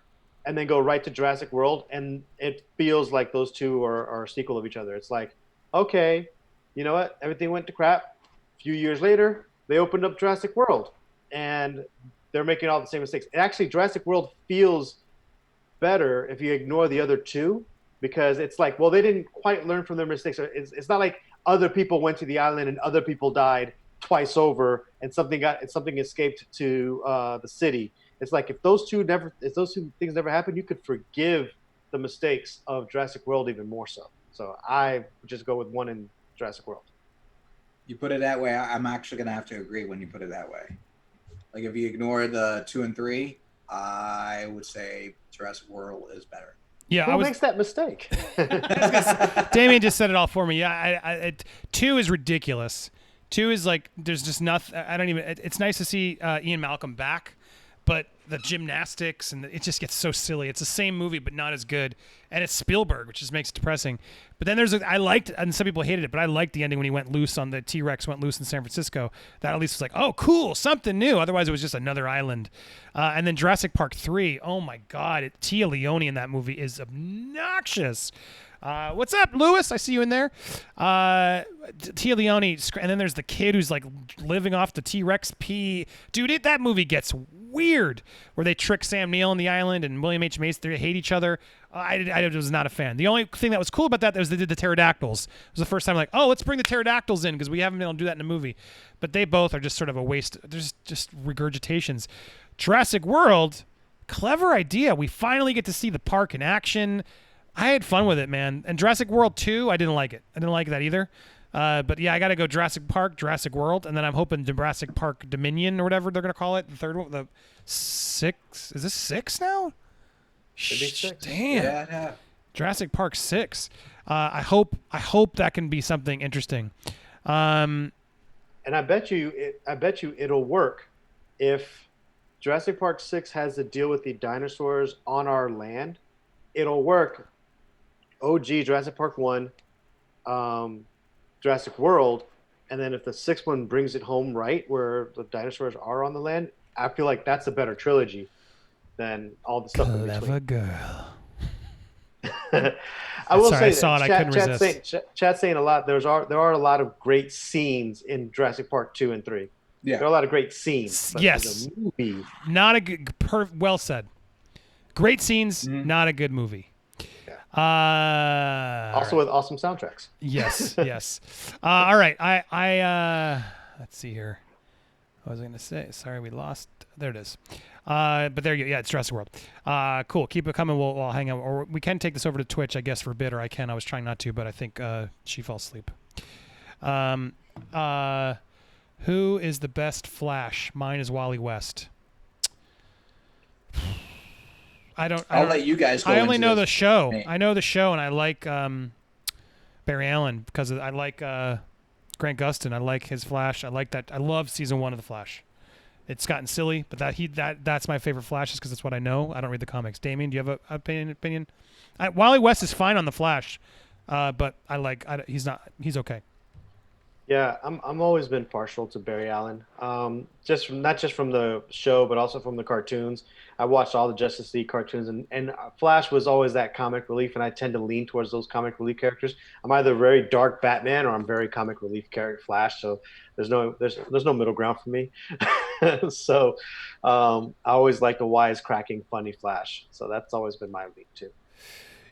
and then go right to Jurassic World, and it feels like those two are a sequel of each other. It's like, okay, you know what? Everything went to crap. A few years later, they opened up Jurassic World, and they're making all the same mistakes. And actually, Jurassic World feels better if you ignore the other 2, because it's like, well, they didn't quite learn from their mistakes. It's not like other people went to the island and other people died twice over, and something escaped to the city. It's like, if those two things never happened, you could forgive the mistakes of Jurassic World even more so. So I would just go with 1 in Jurassic World. You put it that way, I'm actually gonna have to agree when you put it that way. Like, if you ignore the 2 and 3, I would say Jurassic World is better. Yeah, Who makes that mistake? Damian just said it all for me. Yeah, 2 is ridiculous. 2 is like, there's just nothing. I don't even. It's nice to see Ian Malcolm back, but the gymnastics and it just gets so silly. It's the same movie, but not as good. And it's Spielberg, which just makes it depressing. But then I liked, and some people hated it, but I liked the ending when he went loose on the T-Rex, went loose in San Francisco. That at least was like, oh, cool, something new. Otherwise, it was just another island. And then Jurassic Park 3, oh my God, Tia Leone in that movie is obnoxious. What's up, Lewis? I see you in there. Tia Leone, and then there's the kid who's like living off the T-Rex pee. Dude, that movie gets weird, where they trick Sam Neill on the island and William H. Macy. They hate each other. I was not a fan. The only thing that was cool about that was they did the pterodactyls. It was the first time like, oh, let's bring the pterodactyls in because we haven't been able to do that in a movie. But they both are just sort of a waste. There's just regurgitations. Jurassic World, clever idea. We finally get to see the park in action. I had fun with it, man. And Jurassic World 2, I didn't like it. I didn't like that either. But yeah, I got to go Jurassic Park, Jurassic World, and then I'm hoping Jurassic Park Dominion or whatever they're going to call it. The third one, the 6. Is this 6 now? Should be 6. Damn. Yeah. Jurassic Park 6. I hope that can be something interesting. And I bet you it'll work if Jurassic Park 6 has to deal with the dinosaurs on our land. It'll work. OG Jurassic Park 1, Jurassic World, and then if the sixth one brings it home right, where the dinosaurs are on the land, I feel like that's a better trilogy than all the stuff in between. Clever girl. I will Sorry, say I saw it. I couldn't resist. Chat's saying a lot. There are a lot of great scenes in Jurassic Park 2 and 3. Yeah, there are a lot of great scenes. But yes, the movie, not a good. Well said. Great scenes, not a good movie. Yeah. Also with awesome soundtracks. Yes, yes. All right. I let's see here. What was I going to say? Sorry, we lost. There it is. But there you go. Yeah, it's Jurassic World. Cool. Keep it coming. We'll hang out. Or we can take this over to Twitch, I guess, for a bit, or I can. I was trying not to, but I think she fell asleep. Who is the best Flash? Mine is Wally West. I'll let you guys go. I only know the show. I know the show, and I like Barry Allen because I like Grant Gustin. I like his Flash. I like that. I love season 1 of the Flash. It's gotten silly, but that's my favorite Flash just because it's what I know. I don't read the comics. Damien, do you have an opinion? Wally West is fine on the Flash, but he's okay. Yeah, I'm always been partial to Barry Allen. Not just from the show, but also from the cartoons. I watched all the Justice League cartoons, and Flash was always that comic relief, and I tend to lean towards those comic relief characters. I'm either very dark Batman or I'm very comic relief character Flash. So there's no middle ground for me. So I always like the wisecracking, funny Flash. So that's always been my lean too.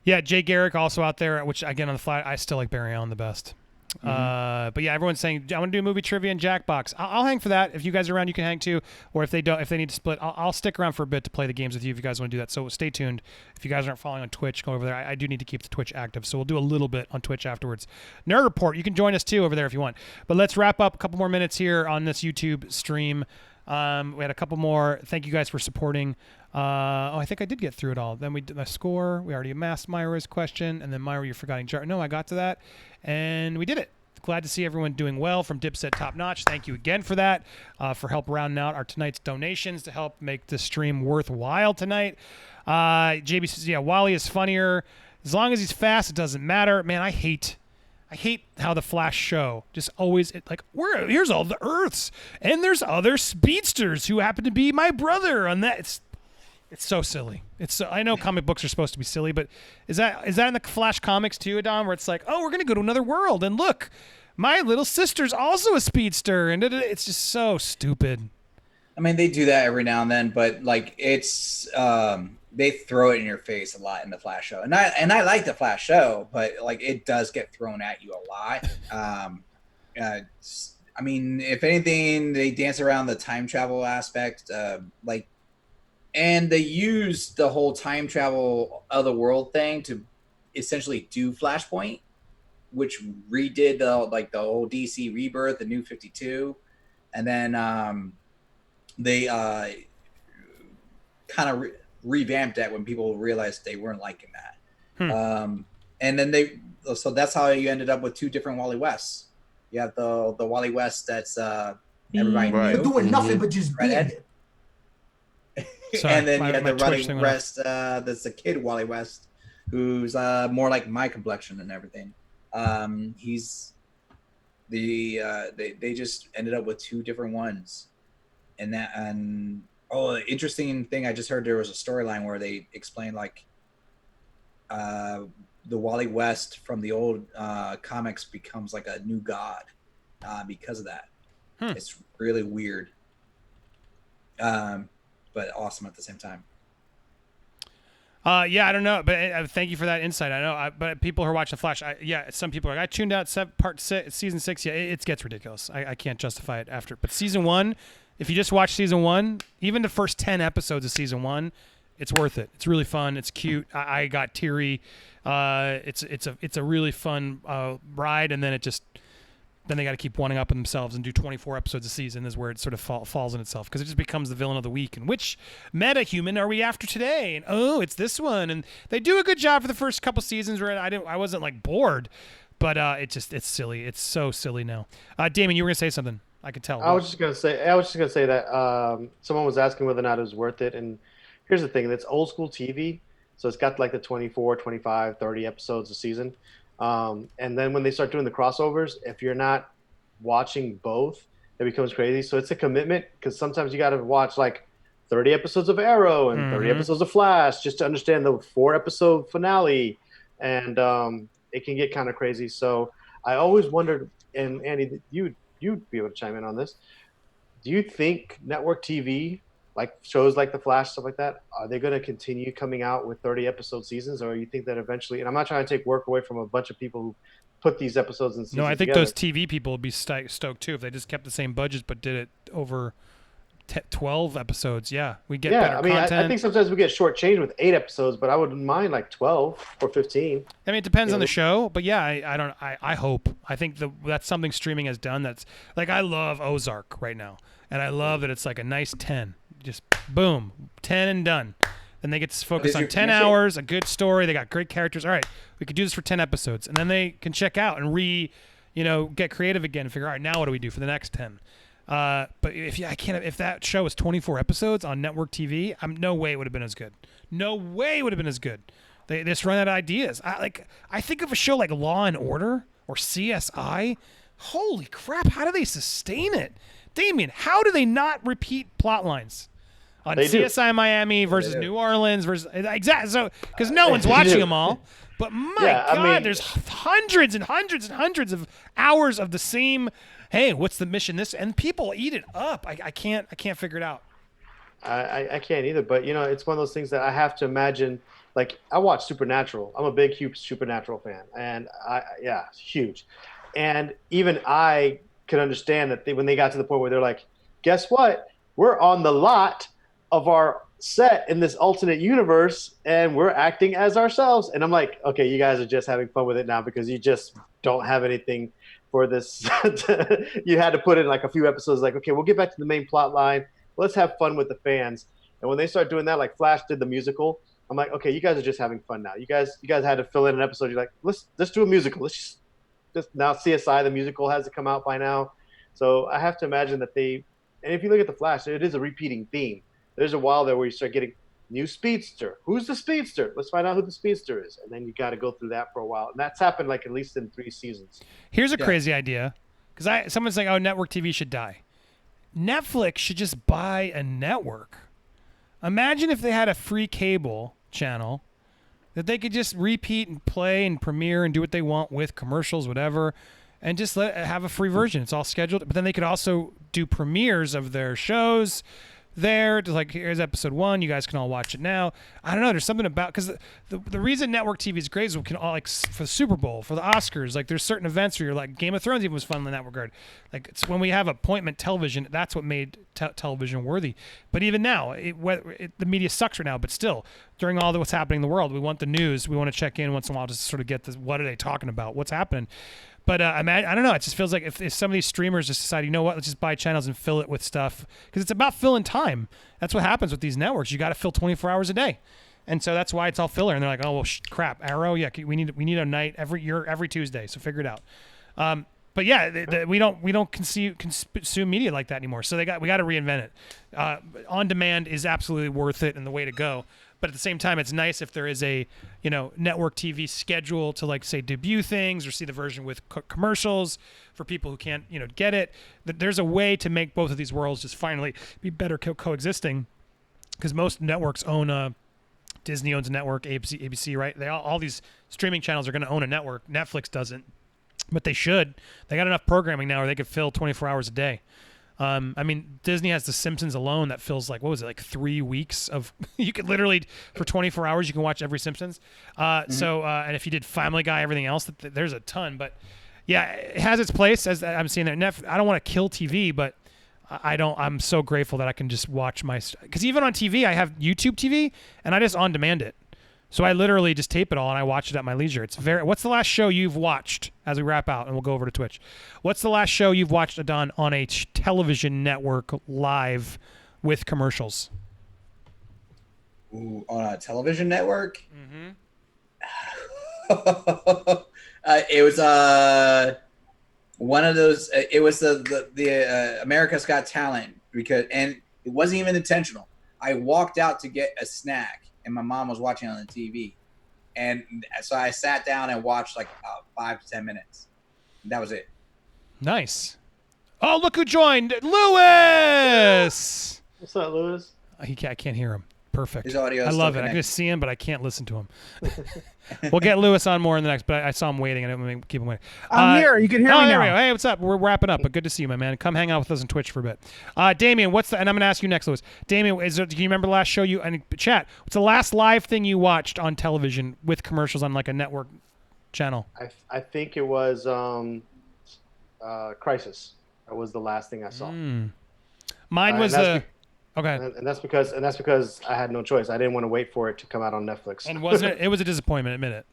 Yeah, Jay Garrick also out there, which again on the Flash, I still like Barry Allen the best. But yeah, everyone's saying I want to do movie trivia and Jackbox. I'll hang for that. If you guys are around, you can hang too. Or if they need to split, I'll stick around for a bit to play the games with you if you guys want to do that. So stay tuned. If you guys aren't following on Twitch, go over there. I do need to keep the Twitch active, so we'll do a little bit on Twitch afterwards. Nerd Report, you can join us too over there if you want. But let's wrap up a couple more minutes here on this YouTube stream. We had a couple more. Thank you guys for supporting. I think I did get through it all. Then we did the score. We already amassed Myra's question, and then Myra, you're forgetting Jar. No, I got to that, and we did it. Glad to see everyone doing well from Dipset Top Notch. Thank you again for that, for help rounding out our tonight's donations to help make the stream worthwhile tonight. JB says, yeah, Wally is funnier. As long as he's fast, it doesn't matter. Man, I hate how the Flash show just always here's all the Earths, and there's other speedsters who happen to be my brother on that. It's so silly. I know comic books are supposed to be silly, but is that in the Flash comics too, Adan, where it's like, oh, we're gonna go to another world, and look, my little sister's also a speedster, and it's just so stupid. I mean, they do that every now and then, but it's they throw it in your face a lot in the Flash show, and I like the Flash show, but it does get thrown at you a lot. I mean, if anything, they dance around the time travel aspect, and they use the whole time travel other world thing to essentially do Flashpoint, which redid the whole DC Rebirth, the New 52, and then they kind of revamped that when people realized they weren't liking that. And then so that's how you ended up with two different Wally Wests. You have the Wally West that's everybody knew, doing nothing but just being it. Sorry, and then you had the running West that's the kid Wally West, who's more like my complexion and everything. He's they just ended up with two different ones, and interesting thing, I just heard there was a storyline where they explained the Wally West from the old comics becomes like a new god because of that. It's really weird. But awesome at the same time. Yeah, I don't know, but thank you for that insight. I know, but people who are watching The Flash, some people are like, I tuned out season 6. Yeah, it gets ridiculous. I can't justify it after. But season 1, if you just watch season 1, even the first 10 episodes of season 1, it's worth it. It's really fun. It's cute. I got teary. It's a really fun ride, and then then they got to keep one up on themselves and do 24 episodes a season is where it sort of falls in itself, because it just becomes the villain of the week. And which meta-human are we after today? And it's this one. And they do a good job for the first couple seasons where I wasn't like bored, but it's silly. It's so silly now. Damon, you were gonna say something. I could tell. I was just gonna say that someone was asking whether or not it was worth it. And here's the thing: it's old school TV, so it's got like the 24, 25, 30 episodes a season. And then when they start doing the crossovers, if you're not watching both, it becomes crazy. So it's a commitment, because sometimes you got to watch like 30 episodes of Arrow and 30 episodes of Flash just to understand the 4-episode finale. And it can get kind of crazy. So I always wondered, and Andy, you'd be able to chime in on this. Do you think network TV, like shows like The Flash, stuff like that, are they going to continue coming out with 30-episode seasons, or you think that eventually, and I'm not trying to take work away from a bunch of people who put these episodes in seasons No, I think together. those TV people would be stoked too if they just kept the same budget but did it over 12 episodes. Yeah, we get better content. I think sometimes we get shortchanged with 8 episodes, but I wouldn't mind like 12 or 15. I mean, it depends on the show, but yeah, I hope. I think that's something streaming has done. That's like, I love Ozark right now, and I love that it's like a nice 10. Just boom, 10 and done. Then they get to focus on 10 hours, a good story. They got great characters. All right, we could do this for 10 episodes, and then they can check out and get creative again and figure, all right, now what do we do for the next 10? But if that show was 24 episodes on network TV, no way it would have been as good. No way it would have been as good. They just run out of ideas. I think of a show like Law and Order or CSI. Holy crap! How do they sustain it? Damian, how do they not repeat plot lines on CSI Miami versus New Orleans versus exactly? So because no one's watching them all. But my God, there's hundreds and hundreds and hundreds of hours of the same. Hey, what's the mission? And people eat it up. I can't figure it out. I can't either. But it's one of those things that I have to imagine. Like, I watch Supernatural. I'm a big, huge Supernatural fan, and huge. And even I could understand that when they got to the point where they're like, guess what? We're on the lot of our set in this alternate universe, and we're acting as ourselves. And I'm like, okay, you guys are just having fun with it now because you just don't have anything for this. You had to put in like a few episodes, like, okay, we'll get back to the main plot line. Let's have fun with the fans. And when they start doing that, like Flash did the musical, I'm like, okay, you guys are just having fun now. You guys had to fill in an episode. You're like, let's do a musical. Let's just now CSI, the musical has to come out by now. So I have to imagine that and if you look at the Flash, it is a repeating theme. There's a while there where you start getting new speedster. Who's the speedster? Let's find out who the speedster is. And then you got to go through that for a while. And that's happened like at least in 3 seasons. Here's a crazy idea. Because someone's saying, network TV should die. Netflix should just buy a network. Imagine if they had a free cable channel that they could just repeat and play and premiere and do what they want with commercials, whatever, and just have a free version. It's all scheduled. But then they could also do premieres of their shows there, to like, here's episode 1, you guys can all watch it now. I don't know, there's something about, because the reason network TV is great is we can all, like, for the Super Bowl, for the Oscars, like there's certain events where you're like, Game of Thrones even was fun in that regard. Like, it's when we have appointment television, that's what made television worthy. But even now, the media sucks right now, but still, during all what's happening in the world, we want the news, we want to check in once in a while to sort of get this, what are they talking about, what's happening. But I don't know. It just feels like if some of these streamers just decide, you know what, let's just buy channels and fill it with stuff. Because it's about filling time. That's what happens with these networks. You got to fill 24 hours a day. And so that's why it's all filler. And they're like, oh, well, crap. Arrow, yeah, we need a night every Tuesday. So figure it out. But yeah, we don't consume media like that anymore. So we got to reinvent it. On demand is absolutely worth it and the way to go. But at the same time, it's nice if there is a, network TV schedule to, like, say, debut things or see the version with commercials for people who can't, get it. That there's a way to make both of these worlds just finally be better coexisting, because most networks own Disney owns a network, ABC, right? All these streaming channels are going to own a network. Netflix doesn't, but they should. They got enough programming now where they could fill 24 hours a day. I mean, Disney has The Simpsons alone that fills like, what was it, like 3 weeks of, you could literally, for 24 hours, you can watch every Simpsons. So, and if you did Family Guy, everything else, there's a ton. But yeah, it has its place, as I'm seeing there. I don't want to kill TV, but I'm so grateful that I can just watch because even on TV, I have YouTube TV, and I just on-demand it. So I literally just tape it all and I watch it at my leisure. It's very. What's the last show you've watched as we wrap out, and we'll go over to Twitch? What's the last show you've watched, Adan, on a television network live with commercials? Ooh, on a television network? It was one of those. It was the America's Got Talent, and it wasn't even intentional. I walked out to get a snack, and my mom was watching on the TV, and so I sat down and watched like about 5 to 10 minutes. That was it. Nice. Oh, look who joined, Lewis. What's up, Lewis? I can't hear him. Perfect. His audio. I love it. I can just see him, but I can't listen to him. We'll get Lewis on more in the next, but I saw him waiting. I didn't want to keep him waiting. I'm here. You can hear me now. Hey, what's up? We're wrapping up, but good to see you, my man. Come hang out with us on Twitch for a bit. Damien, and I'm going to ask you next, Lewis. Damien, do you remember the last show and chat? What's the last live thing you watched on television with commercials on like a network channel? I think it was Crisis. That was the last thing I saw. Mine was okay. And that's because I had no choice. I didn't want to wait for it to come out on Netflix. And wasn't it? It was a disappointment. Admit it.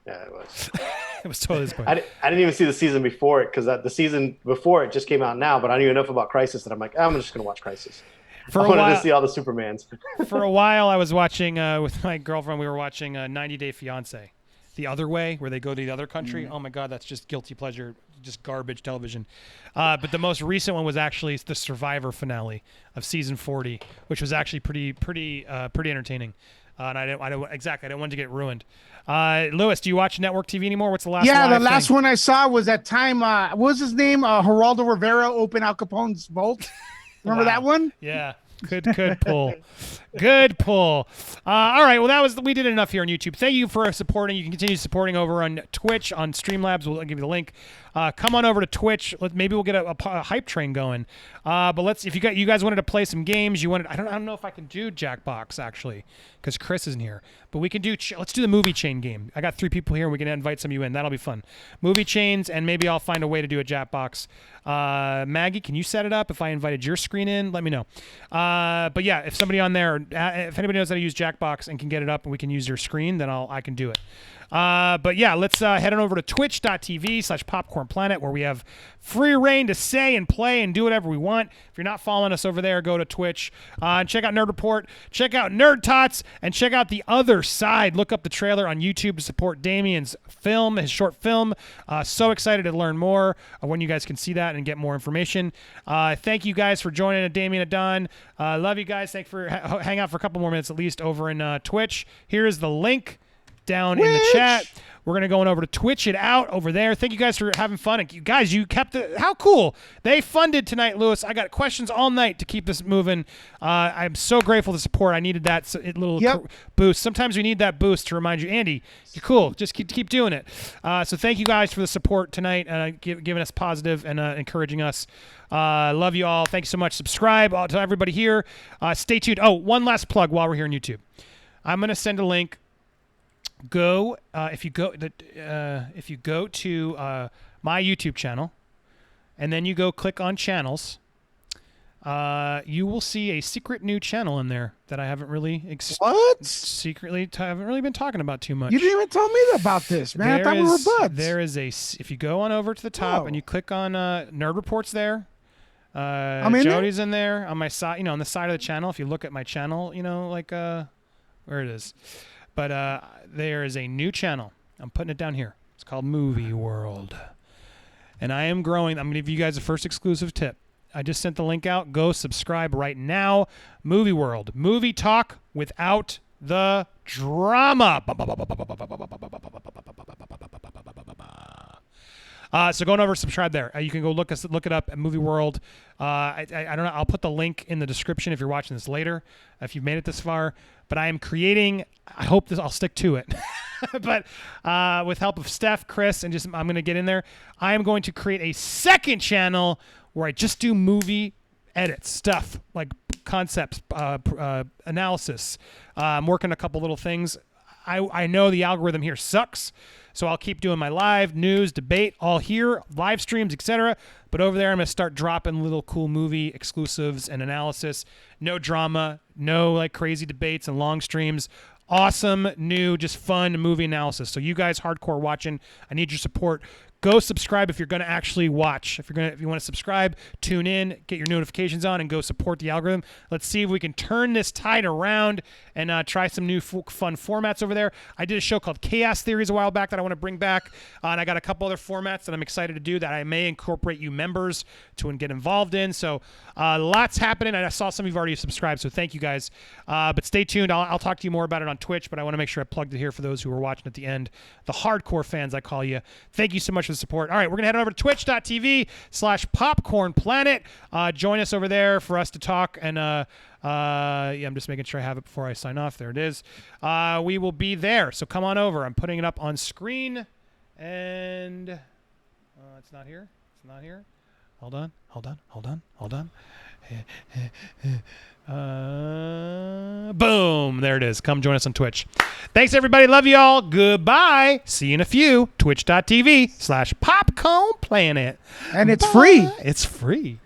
Yeah, it was. It was totally disappointing. I didn't even see the season before it because the season before it just came out now. But I knew enough about Crisis that I'm like, I'm just gonna watch Crisis. I wanted to see all the Supermans. For a while, I was watching with my girlfriend. We were watching 90 Day Fiance, the other way, where they go to the other country. Oh my God, that's just guilty pleasure, just garbage television. But the most recent one was actually the Survivor finale of season 40, which was actually pretty entertaining. And I didn't want it to get ruined. Lewis, do you watch network TV anymore? What's the last? Yeah, the live last thing? one I saw was that time. What was his name? Geraldo Rivera opened Al Capone's vault. Remember that one? Yeah. Good pull. Good pull. All right. Well, we did enough here on YouTube. Thank you for supporting. You can continue supporting over on Twitch, on Streamlabs. We'll give you the link. Come on over to Twitch. Maybe we'll get a hype train going. But if you guys wanted to play some games, I don't know if I can do Jackbox actually, because Chris isn't here. But we can let's do the movie chain game. I got 3 people here. We can invite some of you in. That'll be fun. Movie chains, and maybe I'll find a way to do a Jackbox. Maggie, can you set it up? If I invited your screen in, let me know. But yeah, if somebody on there, if anybody knows how to use Jackbox and can get it up and we can use your screen, then I can do it. But yeah, let's head on over to twitch.tv/PopcornPlanet, where we have free reign to say and play and do whatever we want. If you're not following us over there, go to Twitch and check out Nerd Report, check out Nerd Tots, and check out The Other Side. Look up the trailer on YouTube to support Damien's film, his short film. So excited to learn more of when you guys can see that and get more information. Thank you guys for joining Damian and Adan. Love you guys. Thanks for hang out for a couple more minutes at least over in Twitch. Here's the link down in the chat. We're going to go over to Twitch it out over there. Thank you guys for having fun. And you guys, you kept it. How cool. They funded tonight, Lewis. I got questions all night to keep this moving. I'm so grateful to support. I needed that little boost. Sometimes we need that boost to remind you, Andy, you're cool. Just keep doing it. So thank you guys for the support tonight, giving us positive and encouraging us. Love you all. Thank you so much. Subscribe to everybody here. Stay tuned. Oh, one last plug while we're here on YouTube. I'm going to send a link. If you go to my YouTube channel, and then you go click on channels, you will see a secret new channel in there that I haven't really haven't really been talking about too much. You didn't even tell me about this, man. I thought we were buds. There is if you go on over to the top and you click on Nerd Report's there. Jody's in there on my side, on the side of the channel. If you look at my channel, where it is. But there is a new channel. I'm putting it down here. It's called Movie World. And I am growing. I'm going to give you guys the first exclusive tip. I just sent the link out. Go subscribe right now. Movie World. Movie talk without the drama. So going over, subscribe there. You can go look it up at Movie World. I don't know. I'll put the link in the description if you're watching this later, if you've made it this far. But I am creating. I hope I'll stick to it. But with help of Steph, Chris, and I'm going to get in there. I am going to create a second channel where I just do movie edits, stuff like concepts, analysis. I'm working a couple little things. I know the algorithm here sucks. So I'll keep doing my live news, debate, all here, live streams, etc. But over there, I'm going to start dropping little cool movie exclusives and analysis. No drama, no like crazy debates and long streams. awesome, new, just fun movie analysis. So you guys hardcore watching, I need your support. Go subscribe if you're going to actually watch. If you want to subscribe, tune in, get your notifications on, and go support the algorithm. Let's see if we can turn this tide around and try some new fun formats over there. I did a show called Chaos Theories a while back that I want to bring back, and I got a couple other formats that I'm excited to do that I may incorporate you members to get involved in. So lots happening, and I saw some of you already subscribed, so thank you guys. But stay tuned. I'll talk to you more about it on Twitch, but I want to make sure I plugged it here for those who are watching at the end. The hardcore fans, I call you. Thank you so much for the support. All right, we're going to head over to twitch.tv/PopcornPlanet. Join us over there for us to talk. And I'm just making sure I have it before I sign off. There it is. We will be there. So come on over. I'm putting it up on screen. And it's not here. It's not here. Hold on. Boom. There it is. Come join us on Twitch. Thanks, everybody. Love you all. Goodbye. See you in a few. Twitch.tv/PopcornPlanet. And it's free. It's free.